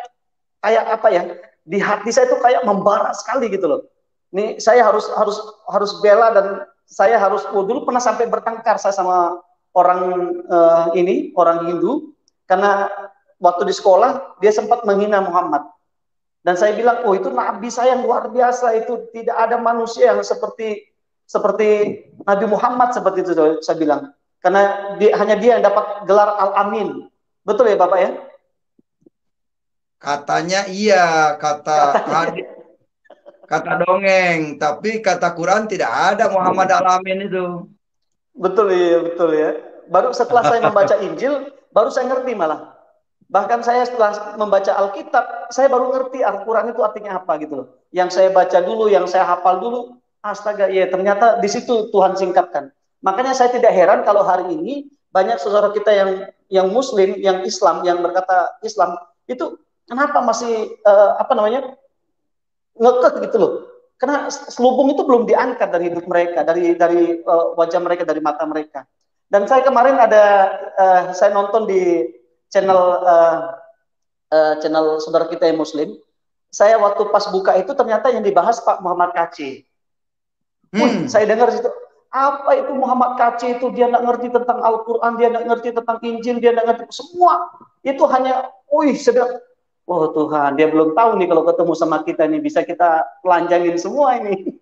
apa ya? Di hati saya itu kayak membara sekali gitu loh. Ini saya harus bela, dan saya harus dulu pernah sampai bertengkar saya sama orang orang Hindu, karena waktu di sekolah dia sempat menghina Muhammad. Dan saya bilang, oh itu nabi saya yang luar biasa, itu tidak ada manusia yang seperti Nabi Muhammad, seperti itu saya bilang. Karena hanya dia yang dapat gelar Al-Amin. Betul ya Bapak ya? Katanya iya, kata hadis, kata dongeng, tapi kata Quran tidak ada Muhammad Al-Amin itu. Betul ya, betul ya. Baru setelah saya membaca Injil, baru saya ngerti malah. Bahkan saya setelah membaca Alkitab, saya baru ngerti Al-Quran itu artinya apa gitu loh. Yang saya baca dulu, yang saya hafal dulu, astaga, ya ternyata di situ Tuhan singkapkan. Makanya saya tidak heran kalau hari ini banyak saudara kita yang Muslim, yang Islam, yang berkata Islam, itu kenapa masih ngekeh gitu loh. Karena selubung itu belum diangkat dari hidup mereka, dari wajah mereka, dari mata mereka. Dan saya kemarin saya nonton di channel saudara kita yang Muslim. Saya waktu pas buka itu ternyata yang dibahas Pak Muhammad KC. Saya dengar situ, apa itu Muhammad KC itu, dia nggak ngerti tentang Al-Quran, dia nggak ngerti tentang Injil, dia nggak ngerti semua. Itu hanya, sedang, oh Tuhan, dia belum tahu nih kalau ketemu sama kita nih, bisa kita telanjangin semua ini.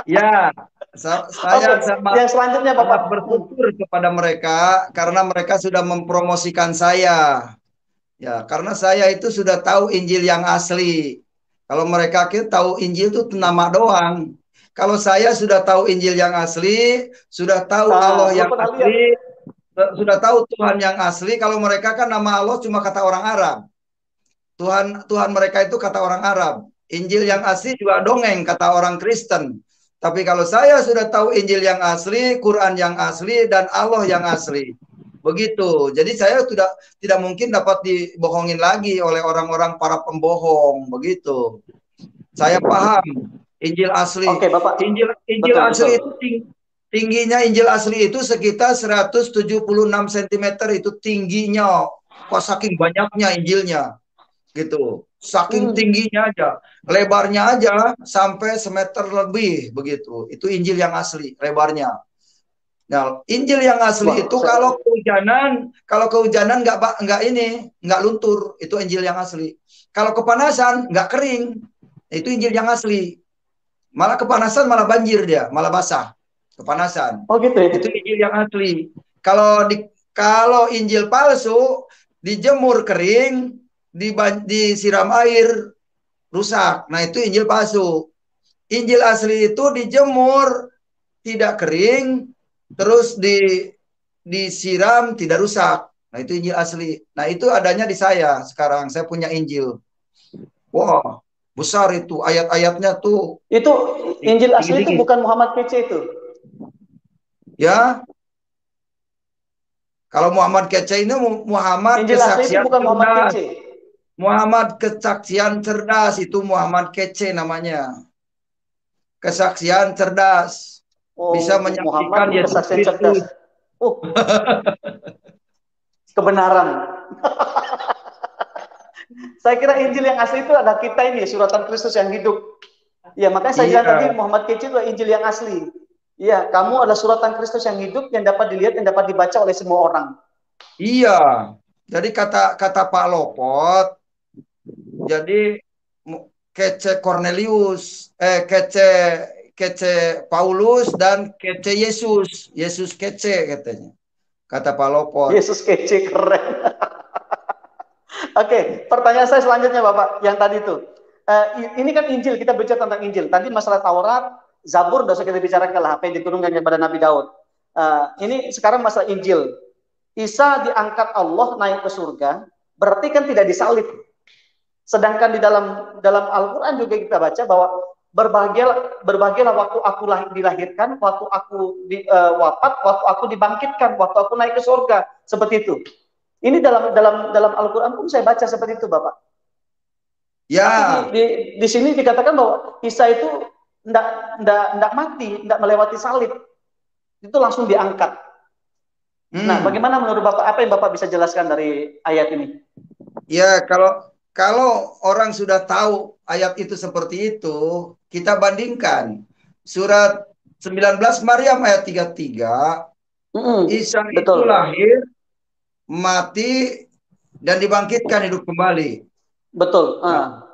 Ya, saya yang selanjutnya Bapak bersyukur kepada mereka karena mereka sudah mempromosikan saya. Ya, karena saya itu sudah tahu Injil yang asli. Kalau mereka tahu Injil itu nama doang. Kalau saya sudah tahu Injil yang asli, sudah tahu Allah yang asli, sudah tahu Tuhan yang asli. Kalau mereka kan nama Allah cuma kata orang Arab. Tuhan mereka itu kata orang Arab. Injil yang asli juga dongeng kata orang Kristen. Tapi kalau saya sudah tahu Injil yang asli, Quran yang asli, dan Allah yang asli. Begitu. Jadi saya tidak mungkin dapat dibohongin lagi oleh orang-orang para pembohong. Begitu. Saya paham Injil asli. Oke, Bapak. Injil asli itu tingginya Injil asli itu sekitar 176 cm itu tingginya. Kok saking banyaknya Injilnya. Gitu. Saking tingginya aja, lebarnya aja sampai semeter lebih begitu. Itu Injil yang asli, lebarnya. Nah, Injil yang asli itu kalau kehujanan nggak luntur, itu Injil yang asli. Kalau kepanasan nggak kering, itu Injil yang asli. Malah kepanasan malah banjir dia, malah basah. Kepanasan. Oh gitu ya? Itu Injil yang asli. Kalau Injil palsu dijemur kering, disiram air, rusak. Nah itu Injil palsu. Injil asli itu dijemur tidak kering, terus disiram tidak rusak. Nah itu Injil asli. Nah itu adanya di saya sekarang. Saya punya Injil. Wah, besar itu ayat-ayatnya tuh. Itu Injil asli itu bukan Muhammad Kece itu? Ya. Kalau Muhammad Kece ini Muhammad Injil asli itu bukan Muhammad Kece. Muhammad kesaksian cerdas, itu Muhammad Kece namanya. Kesaksian cerdas. Bisa menyaksikan Yesus Kristus. Kebenaran. Saya kira Injil yang asli itu ada kita ini, suratan Kristus yang hidup. Ya, makanya saya bilang tadi Muhammad Kece itu Injil yang asli. Iya, kamu adalah suratan Kristus yang hidup, yang dapat dilihat, yang dapat dibaca oleh semua orang. Iya. Jadi kata Pak Lopot, jadi Kece Cornelius, Kece Paulus, dan Kece Yesus. Yesus Kece katanya. Kata Pak Lopot. Yesus Kece, keren. Oke, pertanyaan saya selanjutnya Bapak, yang tadi itu. Ini kan Injil, kita bicara tentang Injil. Tadi masalah Taurat, Zabur, dosa kita bicarakan lah, apa yang diturunkan kepada Nabi Daud. Ini sekarang masalah Injil. Isa diangkat Allah naik ke surga, berarti kan tidak disalib. Sedangkan di dalam Al-Quran juga kita baca bahwa berbahagialah waktu aku dilahirkan, waktu aku wafat, waktu aku dibangkitkan, waktu aku naik ke surga, seperti itu. Ini dalam Al-Quran pun saya baca seperti itu, Bapak. Ya. Di sini dikatakan bahwa Isa itu enggak mati, enggak melewati salib. Itu langsung diangkat. Nah, bagaimana menurut Bapak, apa yang Bapak bisa jelaskan dari ayat ini? Ya, kalau orang sudah tahu ayat itu seperti itu, kita bandingkan surat 19 Maryam ayat 33, Isa itu Betul. lahir, mati, dan dibangkitkan hidup kembali. Betul. Nah,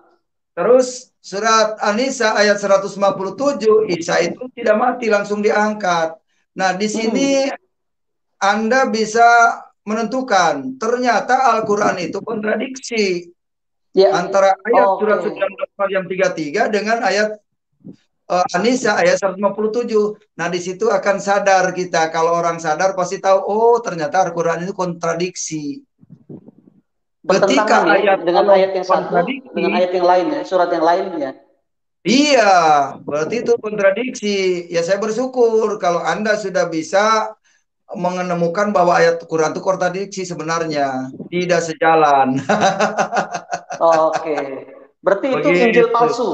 terus surat An-Nisa ayat 157, Isa itu tidak mati, langsung diangkat. Nah, di sini Anda bisa menentukan, ternyata Al-Quran itu kontradiksi antara ayat surat 19 Maryam 33 dengan ayat An-Nisa ayat 157. Nah, di situ akan sadar kita. Kalau orang sadar pasti tahu, oh ternyata Al-Quran itu kontradiksi. Ketika Bertentangan ya ayat dengan Allah ayat yang satu dengan ayat yang lain ya, surat yang lain ya. Iya, berarti itu kontradiksi. Ya saya bersyukur kalau Anda sudah bisa menemukan bahwa ayat Quran itu kontradiksi sebenarnya. Tidak sejalan. Oke. Berarti itu Injil Begitu. palsu.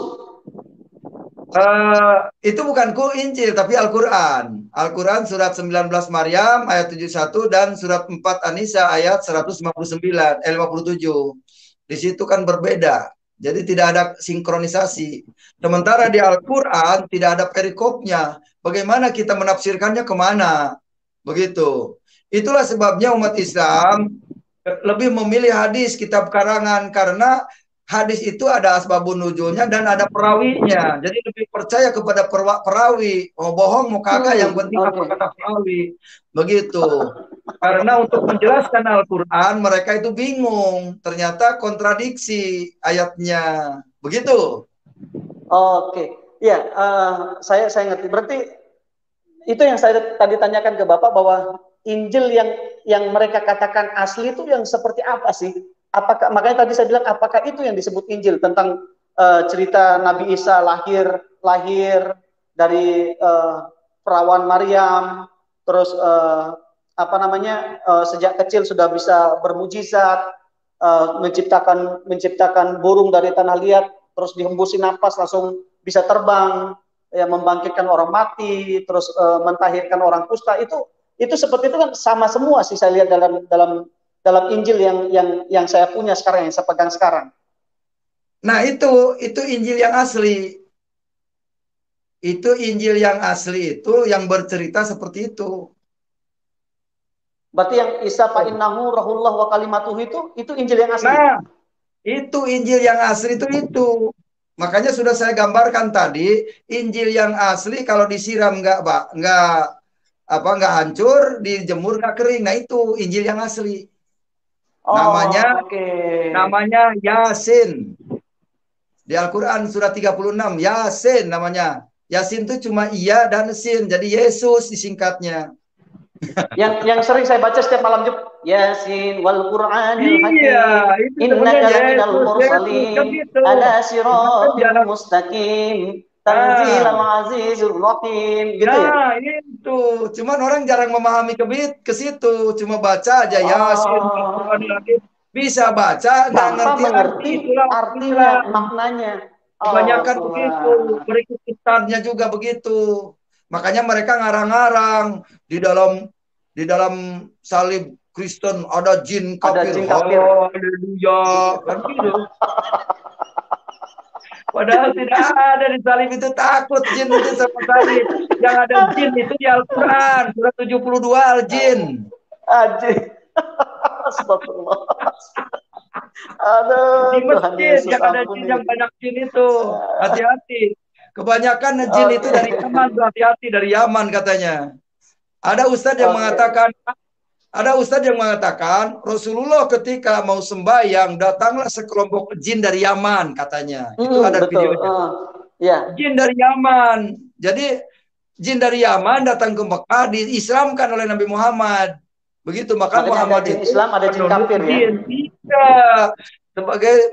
Itu bukan Injil tapi Al-Quran. Al-Quran surat 19 Maryam ayat 71 dan surat 4 An-Nisa ayat 159, 57. Di situ kan berbeda. Jadi tidak ada sinkronisasi. Sementara di Al-Quran tidak ada perikopnya. Bagaimana kita menafsirkannya kemana? Begitu. Itulah sebabnya umat Islam lebih memilih hadis kitab karangan karena hadis itu ada asbabun nuzulnya dan ada perawinya. Jadi lebih percaya kepada perawi. Mau bohong mau kagak yang penting apa kata perawi. Begitu. Karena untuk menjelaskan Al-Quran mereka itu bingung. Ternyata kontradiksi ayatnya. Begitu. Oke. Ya, saya ngerti. Berarti itu yang saya tadi tanyakan ke Bapak bahwa Injil yang mereka katakan asli itu yang seperti apa sih? Apakah, makanya tadi saya bilang apakah itu yang disebut Injil tentang cerita Nabi Isa lahir dari perawan Maryam, terus sejak kecil sudah bisa bermujizat, menciptakan burung dari tanah liat, terus dihembusin napas langsung bisa terbang, ya membangkitkan orang mati, terus mentahirkan orang kusta, itu seperti itu kan sama semua sih saya lihat dalam Injil yang saya punya sekarang, yang saya pegang sekarang. Nah, itu Injil yang asli. Itu Injil yang asli itu yang bercerita seperti itu. Berarti yang Isa fa innahu rahullah wa kalimatuhu itu Injil yang asli. Nah, itu Injil yang asli itu. Makanya sudah saya gambarkan tadi, Injil yang asli kalau disiram nggak hancur, dijemur nggak kering. Nah, itu Injil yang asli. Namanya Yasin. Di Al-Quran surat 36, Yasin namanya. Yasin itu cuma iya dan sin, jadi Yesus disingkatnya. Yang sering saya baca setiap malam Jumat, Yasin wal Qur'anil Hakim, innaka laminal mursalin ala siratil mustaqim tanzilal azizur rahim, gitu ya. Nah, itu. Cuman orang jarang memahami ke situ, cuma baca aja Yasin wal Qur'anil Hakim. Bisa baca, nggak ngerti artinya, maknanya. Kebanyakan begitu, berikut kitabnya juga begitu. Makanya mereka ngarang-ngarang di dalam salib Kristen ada jin kafir. Haleluya, kan gitu. Padahal tidak ada di salib itu, takut jin itu sama salib. Yang ada jin itu di Al-Quran surat 72 Al-Jin. Astagfirullah. Aduh, di masjid yang ada jin yang banyak jin itu, hati-hati. Kebanyakan jin itu dari Yaman, hati-hati, dari Yaman katanya. Ada ustadz yang mengatakan Rasulullah ketika mau sembahyang datanglah sekelompok jin dari Yaman katanya. Itu ada videonya. Jin dari Yaman. Jadi jin dari Yaman datang ke Mekah, diislamkan oleh Nabi Muhammad. Begitu, maka Muhammad ada jin Islam, ada jin kafir ya.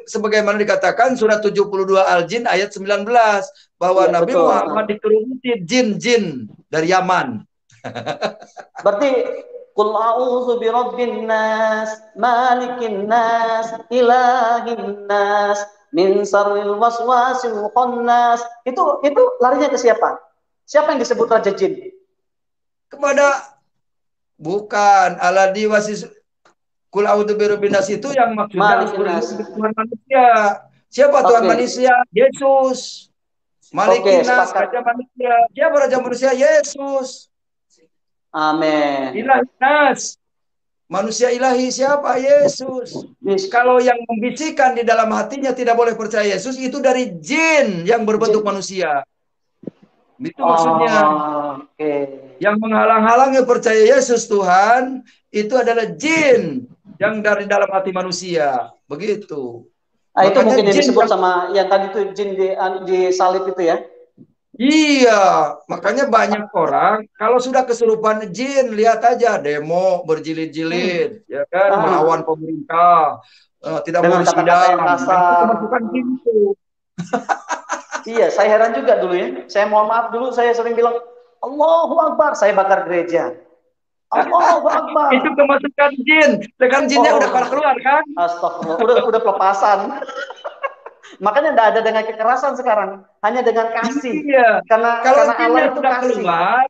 Sebagaimana dikatakan surat 72 Al-Jin ayat 19 bahwa Nabi Muhammad dikerubuti jin-jin dari Yaman. Berarti qul a'udzu birabbin nas, malikin nas, ilahin nas, min syarril waswasil khannas. Itu larinya ke siapa? Siapa yang disebut raja jin? Kepada Bukan. Aladi wasis kul a'udzu birabbin nas itu yang maksudnya Malikin kul nas. Tuhan manusia. Siapa Tuhan Oke. manusia? Yesus. Oke, Malikin nas, sepakat. Raja manusia. Siapa Raja manusia? Yesus. Amin. Ilahi nas. Manusia ilahi siapa? Yesus. Yes. Kalau yang membisikkan di dalam hatinya tidak boleh percaya Yesus, itu dari jin yang berbentuk manusia. Itu maksudnya. Oke. Yang menghalang-halangi percaya Yesus Tuhan, itu adalah jin yang dari dalam hati manusia. Begitu. Itu Makanya mungkin yang jin disebut yang sama yang tadi itu jin di salib itu ya. iya, makanya banyak orang kalau sudah kesurupan jin, lihat aja demo berjilid-jilid, ya kan, melawan Ah, pemerintah, tidak mau dengan kata-kata yang disidang. Nah, itu kasar. kemasukan jin itu. Iya, saya heran juga dulu ya. Saya mohon maaf dulu, saya sering bilang, Allahu Akbar, saya bakar gereja. Allahu Itu Akbar. kemasukan jin. Sekarang jinnya udah pada Oh, keluar kan? astagfirullah. Udah pelepasan. Makanya tidak ada dengan kekerasan sekarang, hanya dengan kasih. Iya. Kalau Karena Allah jinnya itu sudah kasih. keluar,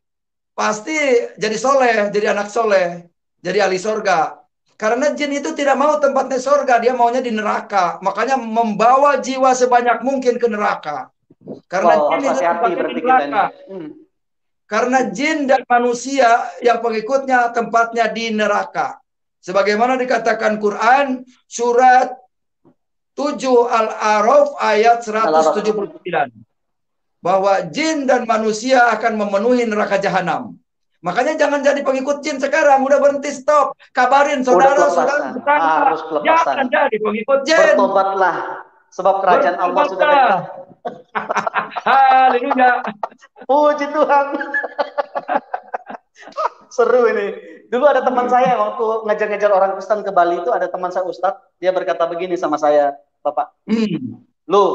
pasti jadi soleh, jadi anak soleh, jadi ahli sorga. Karena jin itu tidak mau tempatnya sorga, dia maunya di neraka. Makanya membawa jiwa sebanyak mungkin ke neraka. Karena Wow, jin harus itu hati-hati tempatnya di berarti kita ini. neraka. Karena jin dan manusia yang pengikutnya tempatnya di neraka. Sebagaimana dikatakan Quran, surat 7 Al-A'raf ayat Al-Araf. 179. Bahwa jin dan manusia akan memenuhi neraka jahanam. Makanya jangan jadi pengikut jin sekarang, udah berhenti, stop. Kabarin Udah saudara-saudara pelepasan, tetangga, harus pelepasan. jangan jadi pengikut jin. Bertobatlah, sebab kerajaan Allah sudah Bertobatlah. dekat. Haleluya. Puji Tuhan. Seru ini. Dulu ada teman saya waktu ngejar-ngejar orang Kristen ke Bali itu, ada teman saya Ustadz, dia berkata begini sama saya, Bapak, lu,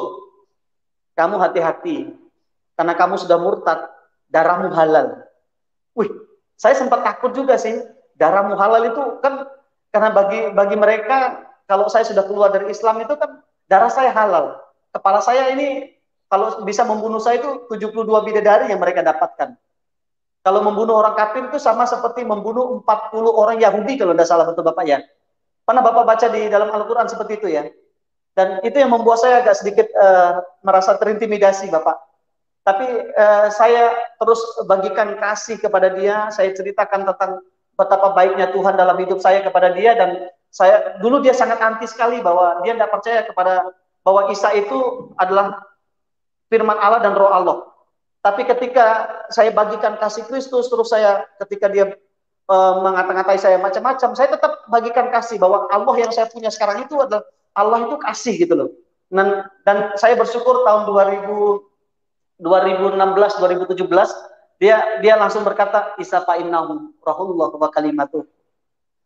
kamu hati-hati, karena kamu sudah murtad, darahmu halal. Wih, saya sempat takut juga sih, darahmu halal itu kan, karena bagi mereka, kalau saya sudah keluar dari Islam itu kan, darah saya halal. Kepala saya ini, kalau bisa membunuh saya itu 72 bidadari yang mereka dapatkan. Kalau membunuh orang kafir itu sama seperti membunuh 40 orang Yahudi kalau tidak salah, betul Bapak ya. Pernah Bapak baca di dalam Al-Quran seperti itu ya. Dan itu yang membuat saya agak sedikit merasa terintimidasi Bapak. Tapi saya terus bagikan kasih kepada dia, saya ceritakan tentang betapa baiknya Tuhan dalam hidup saya kepada dia, dan saya dulu dia sangat anti sekali bahwa dia tidak percaya kepada bahwa Isa itu adalah firman Allah dan roh Allah. Tapi ketika saya bagikan kasih Kristus, terus saya ketika dia mengata-ngatai saya macam-macam, saya tetap bagikan kasih bahwa Allah yang saya punya sekarang itu adalah Allah itu kasih gitu loh. Dan saya bersyukur tahun 2016-2017 dia langsung berkata Isa fa innahu rahullah wa kalimatuh.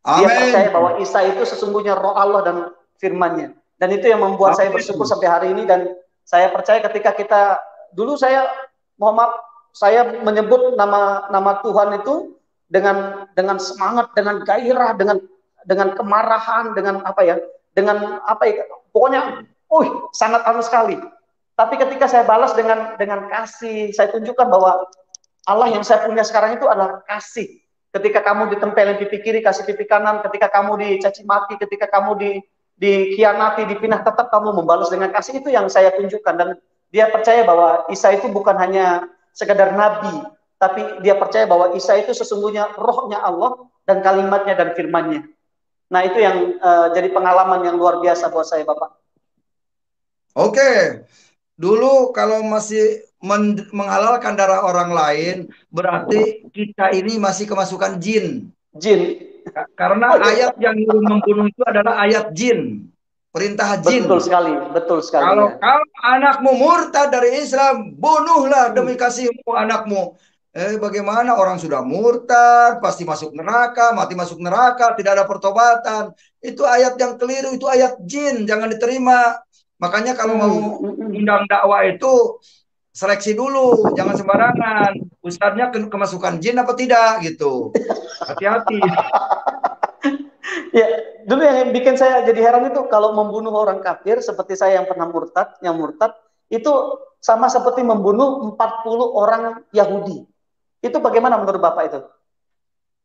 Dia percaya Amin. bahwa Isa itu sesungguhnya roh Allah dan firman-Nya. Dan itu yang membuat saya bersyukur sampai hari ini, dan saya percaya ketika kita dulu saya mohon maaf, saya menyebut nama Tuhan itu dengan semangat, dengan gairah, dengan kemarahan, dengan apa ya, pokoknya, sangat anu sekali. Tapi ketika saya balas dengan kasih, saya tunjukkan bahwa Allah yang saya punya sekarang itu adalah kasih. Ketika kamu ditempelin pipi kiri, kasih pipi kanan. Ketika kamu dicaci maki, ketika kamu dikhianati, dipinah, tetap kamu membalas dengan kasih. Itu yang saya tunjukkan. Dan dia percaya bahwa Isa itu bukan hanya sekedar nabi, tapi dia percaya bahwa Isa itu sesungguhnya rohnya Allah dan kalimatnya dan firmannya. Nah itu yang jadi pengalaman yang luar biasa buat saya Bapak. Oke. Dulu kalau masih menghalalkan darah orang lain, berarti kita ini masih kemasukan jin. Jin. Karena ayat yang nyuruh membunuh itu adalah ayat jin. Perintah jin. Betul sekali, betul sekali. Kalau Ya. kau anakmu murtad dari Islam, bunuhlah demi kasihmu anakmu. Bagaimana orang sudah murtad, pasti masuk neraka, mati masuk neraka, tidak ada pertobatan. Itu ayat yang keliru, itu ayat jin, jangan diterima. Makanya kalau mau undang dakwah itu seleksi dulu, jangan sembarangan. Ustadznya kemasukan jin apa tidak gitu. Hati-hati. Ya, dulu yang bikin saya jadi heran itu kalau membunuh orang kafir seperti saya yang pernah murtad itu sama seperti membunuh 40 orang Yahudi. Itu bagaimana menurut Bapak itu?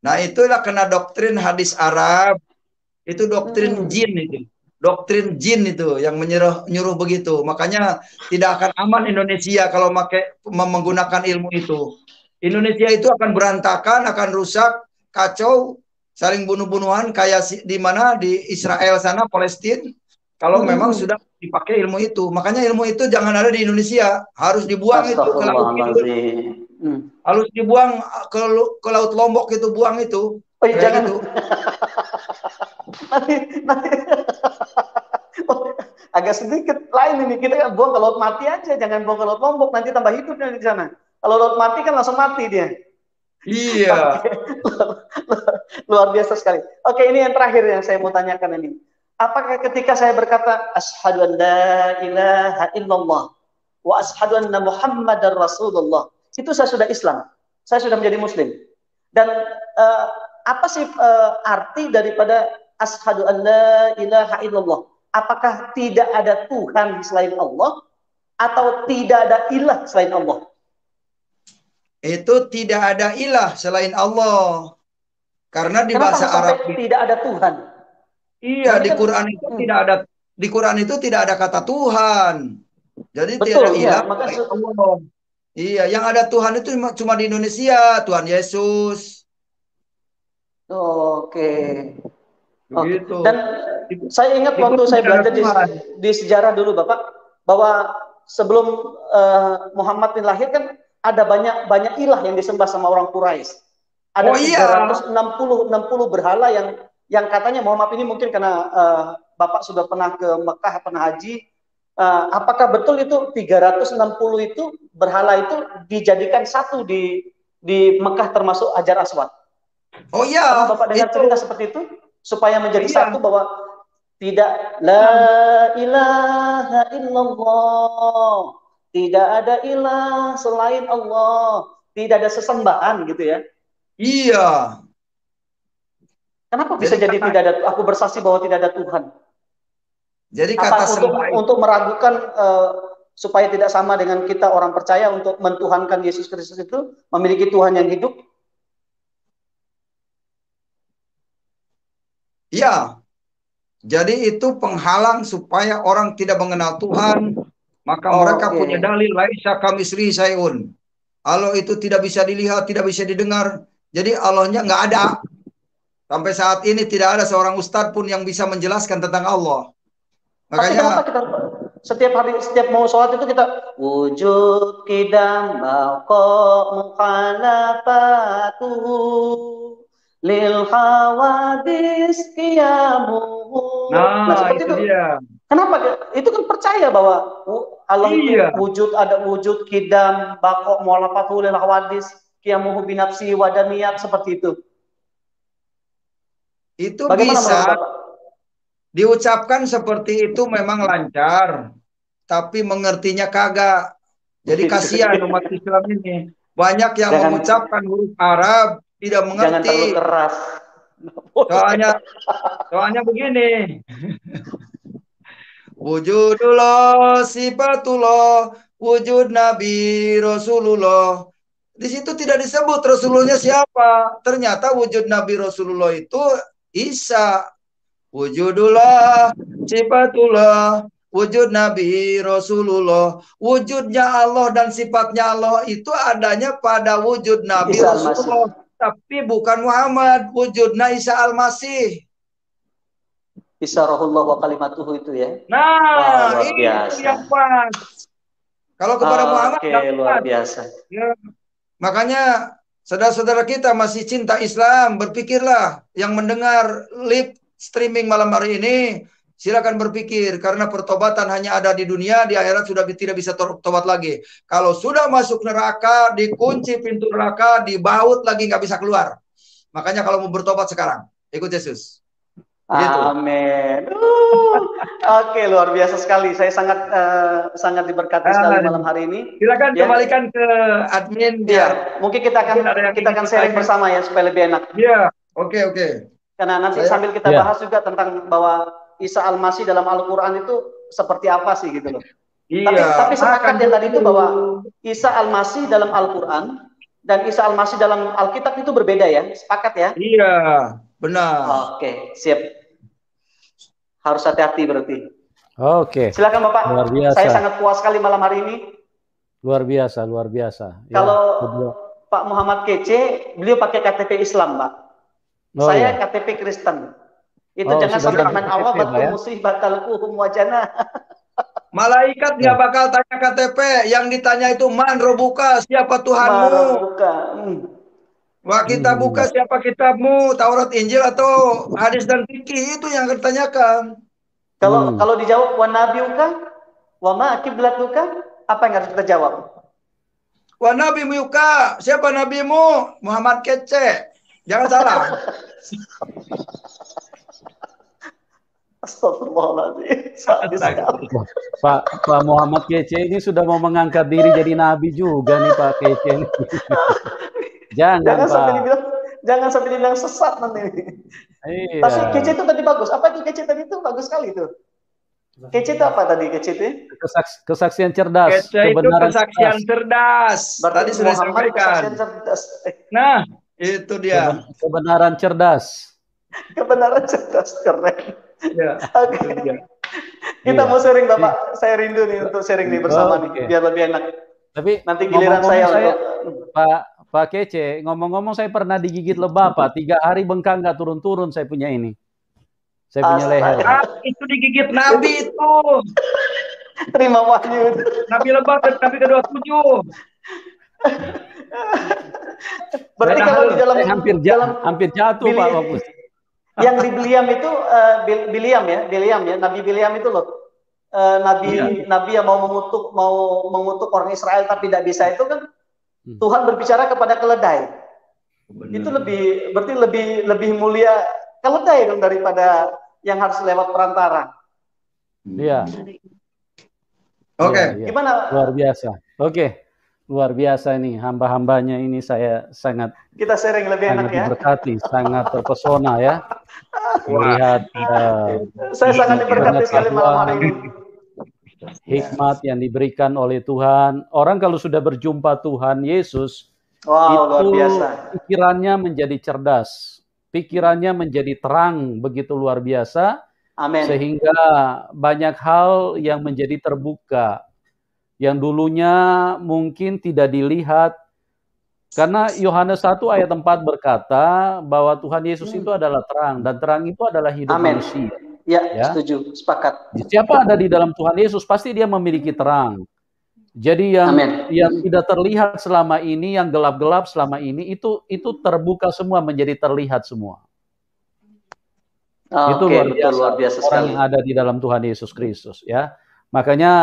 Nah, itulah kena doktrin hadis Arab. Itu doktrin jin itu. Doktrin jin itu yang nyuruh begitu. Makanya tidak akan aman Indonesia kalau menggunakan ilmu itu. Indonesia itu akan berantakan, akan rusak, kacau, saling bunuh-bunuhan kayak di mana di Israel sana, Palestina. Kalau memang sudah dipakai ilmu itu. Makanya ilmu itu jangan ada di Indonesia. Harus dibuang itu ke laut itu. Harus dibuang ke laut Lombok itu, buang itu. Oh, jangan. Gitu. nanti. Oh, agak sedikit lain ini, kita buang ke laut mati aja, jangan buang ke laut Lombok, nanti tambah hidup di sana. Kalau laut mati kan langsung mati dia. Iya. Luar biasa sekali. Oke, ini yang terakhir yang saya mau tanyakan ini. Apakah ketika saya berkata asyhadu an la ilaha illallah wa asyhadu anna muhammadar rasulullah, itu saya sudah Islam, saya sudah menjadi muslim. Dan apa sih arti daripada asyhadu an la ilaha illallah? Apakah tidak ada Tuhan selain Allah atau tidak ada ilah selain Allah? Itu tidak ada ilah selain Allah. Karena di bahasa Arab tidak ada Tuhan. Iya, di Quran itu tidak ada, di Quran itu tidak ada kata Tuhan. Jadi tidak ada ilah selain Allah. Iya, yang ada Tuhan itu cuma di Indonesia, Tuhan Yesus. Oke. Begitu. Dan saya ingat waktu saya belajar di sejarah dulu Bapak, bahwa sebelum Muhammad lahir kan ada banyak ilah yang disembah sama orang Quraisy. Ada 360 berhala yang katanya, mohon maaf ini mungkin karena Bapak sudah pernah ke Mekah, pernah haji. Apakah betul itu 360 itu berhala itu dijadikan satu di Mekah termasuk Hajar Aswad? Oh iya. Pernah Bapak dengar cerita seperti itu? Supaya menjadi satu, bahwa tidak la ilaha illallah, tidak ada ilah selain Allah, tidak ada sesembahan gitu ya. Iya. Kenapa bisa jadi tidak ada? Aku bersaksi bahwa tidak ada Tuhan. Jadi kata untuk meragukan supaya tidak sama dengan kita orang percaya untuk mentuhankan Yesus Kristus itu memiliki Tuhan yang hidup. Iya. Jadi itu penghalang supaya orang tidak mengenal Tuhan. Maka mereka punya dalil laisa kamislihi syai'un. Allah itu tidak bisa dilihat, tidak bisa didengar. Jadi Allahnya nggak ada. Sampai saat ini tidak ada seorang ustadz pun yang bisa menjelaskan tentang Allah. Makanya kenapa kita setiap hari, setiap mau sholat itu kita wujud kidam baqo mukhalafatuhu lil hawadis qiyamuhu. Nah, seperti itu. Dia. Kenapa? Itu kan percaya bahwa Allah itu wujud, ada wujud kidam baqo mukhalafatuhu lil hawadis qiyamuhu binafsi wa daniyat, seperti itu. Itu bisa diucapkan seperti itu, memang lancar, tapi mengertinya kagak. Jadi kasihan umat Islam ini. Banyak yang mengucapkan huruf Arab tidak mengerti. Jangan terlalu keras. Soalnya begini. Wujudullah, sifatullah, wujud Nabi Rasulullah. Di situ tidak disebut Rasulullahnya siapa. Ternyata wujud Nabi Rasulullah itu Isa. Wujudullah, sifatullah, wujud Nabi Rasulullah. Wujudnya Allah dan sifatnya Allah itu adanya pada wujud Nabi Isa Rasulullah. Tapi bukan Muhammad. Wujudnya Isa Al-Masih. Isa Rohullah wa kalimatuhu itu ya. Nah, ini yang pas. Kalau kepada Muhammad luar biasa. Ya. Makanya saudara-saudara kita masih cinta Islam, berpikirlah. Yang mendengar live streaming malam hari ini, silakan berpikir, karena pertobatan hanya ada di dunia, di akhirat sudah tidak bisa tobat lagi. Kalau sudah masuk neraka, dikunci pintu neraka, dibaut lagi, nggak bisa keluar. Makanya kalau mau bertobat sekarang, ikut Yesus. Gitu. Amin. Oke, luar biasa sekali. Saya sangat diberkati sekali malam hari ini. Silakan kembalikan ke admin. Ya, mungkin kita akan sharing bersama ya supaya lebih enak. Iya, oke. Karena nanti sambil kita bahas juga tentang bahwa Isa Al-Masih dalam Al-Quran itu seperti apa sih gitu loh. Tapi sepakat yang tadi itu bahwa Isa Al-Masih dalam Al-Quran dan Isa Al-Masih dalam Alkitab itu berbeda ya, sepakat ya? Iya, benar. Oke, siap. Harus hati-hati berarti. Oke. Silakan Bapak. Luar biasa. Saya sangat puas sekali malam hari ini. Luar biasa, luar biasa. Kalau ya, Pak Muhammad Kece, beliau pakai KTP Islam, Pak. Saya KTP Kristen. Itu jangan sampai main Allah batul musibah talquhum wajana. Malaikat nggak bakal tanya KTP, yang ditanya itu man robuka, siapa Tuhanmu? Wah, kita buka siapa kitabmu, Taurat, Injil atau hadis dan fikih, itu yang ditanyakan. Kalau dijawab wa nabiuka, wa ma kiblatuka, apa yang harus kita jawab? Wa nabi muka, siapa nabimu? Muhammad Kece. Jangan salah. Astagfirullahaladzim. Pak Muhammad Kece ini sudah mau mengangkat diri jadi nabi juga nih Pak Kece. Jangan sampai dibilang sesat nanti. Iya. Tapi Kece itu tadi bagus. Apa itu Kece tadi itu bagus sekali itu. Kece itu apa tadi Kece itu? Kesaksian cerdas. Kece itu kesaksian cerdas. Tadi sudah sampaikan. Nah, itu dia. Kebenaran cerdas. Kebenaran cerdas, keren. Ya, Oke. Kita mau sharing Bapak. Saya rindu nih untuk sharing nih bersama nih, biar lebih enak. Tapi nanti giliran saya untuk Pak Kece, ngomong-ngomong saya pernah digigit lebah Pak. 3 hari bengkak nggak turun-turun saya punya ini. Saya punya leher. Itu digigit Nabi itu. Terima wahyu. Nabi lebah, Nabi ke-27. Berarti kalau di dalam hampir jatuh Pak Bagus. Yang di Biliam itu Biliam ya, Nabi Biliam itu loh. Nabi yang mau mengutuk orang Israel tapi tidak bisa itu kan Tuhan berbicara kepada keledai. Benar. Itu berarti lebih mulia keledai dong daripada yang harus lewat perantara. Iya. Oke. Gimana? Luar biasa. Oke. Luar biasa ini hamba-hambanya ini saya sangat kita sharing lebih enak ya. Diberkati, sangat terpesona ya. Melihat saya sangat diberkati sekali malam hari ini. Hikmat yang diberikan oleh Tuhan. Orang kalau sudah berjumpa Tuhan Yesus, luar biasa. Pikirannya menjadi cerdas, pikirannya menjadi terang begitu luar biasa. Amin. Sehingga banyak hal yang menjadi terbuka, yang dulunya mungkin tidak dilihat. Karena Yohanes 1 ayat 4 berkata bahwa Tuhan Yesus itu adalah terang, dan terang itu adalah hidup manusia. Ya, setuju, sepakat. Siapa ada di dalam Tuhan Yesus pasti dia memiliki terang. Jadi yang tidak terlihat selama ini, yang gelap-gelap selama ini itu terbuka semua, menjadi terlihat semua. Itu luar biasa orang yang ada di dalam Tuhan Yesus Kristus ya. Makanya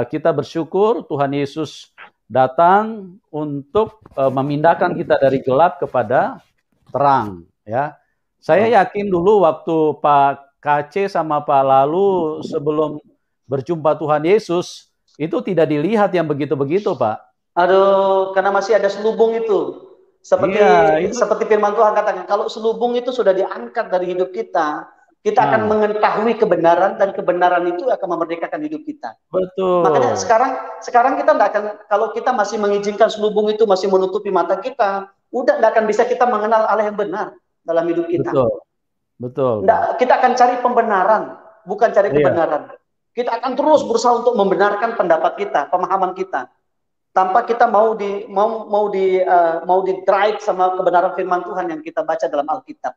kita bersyukur Tuhan Yesus datang untuk memindahkan kita dari gelap kepada terang ya. Saya yakin dulu waktu Pak KC sama Pak Lalu sebelum berjumpa Tuhan Yesus itu tidak dilihat yang begitu-begitu Pak. Aduh, karena masih ada selubung itu. Seperti firman Tuhan katakan, kalau selubung itu sudah diangkat dari hidup kita, kita akan mengetahui kebenaran, dan kebenaran itu akan memerdekakan hidup kita. Betul. Makanya sekarang kita tidak akan, kalau kita masih mengizinkan selubung itu masih menutupi mata kita, udah tidak akan bisa kita mengenal Allah yang benar dalam hidup kita. Betul. Kita akan cari pembenaran, bukan cari kebenaran. Kita akan terus berusaha untuk membenarkan pendapat kita, pemahaman kita, tanpa kita mau di drive sama kebenaran firman Tuhan yang kita baca dalam Alkitab.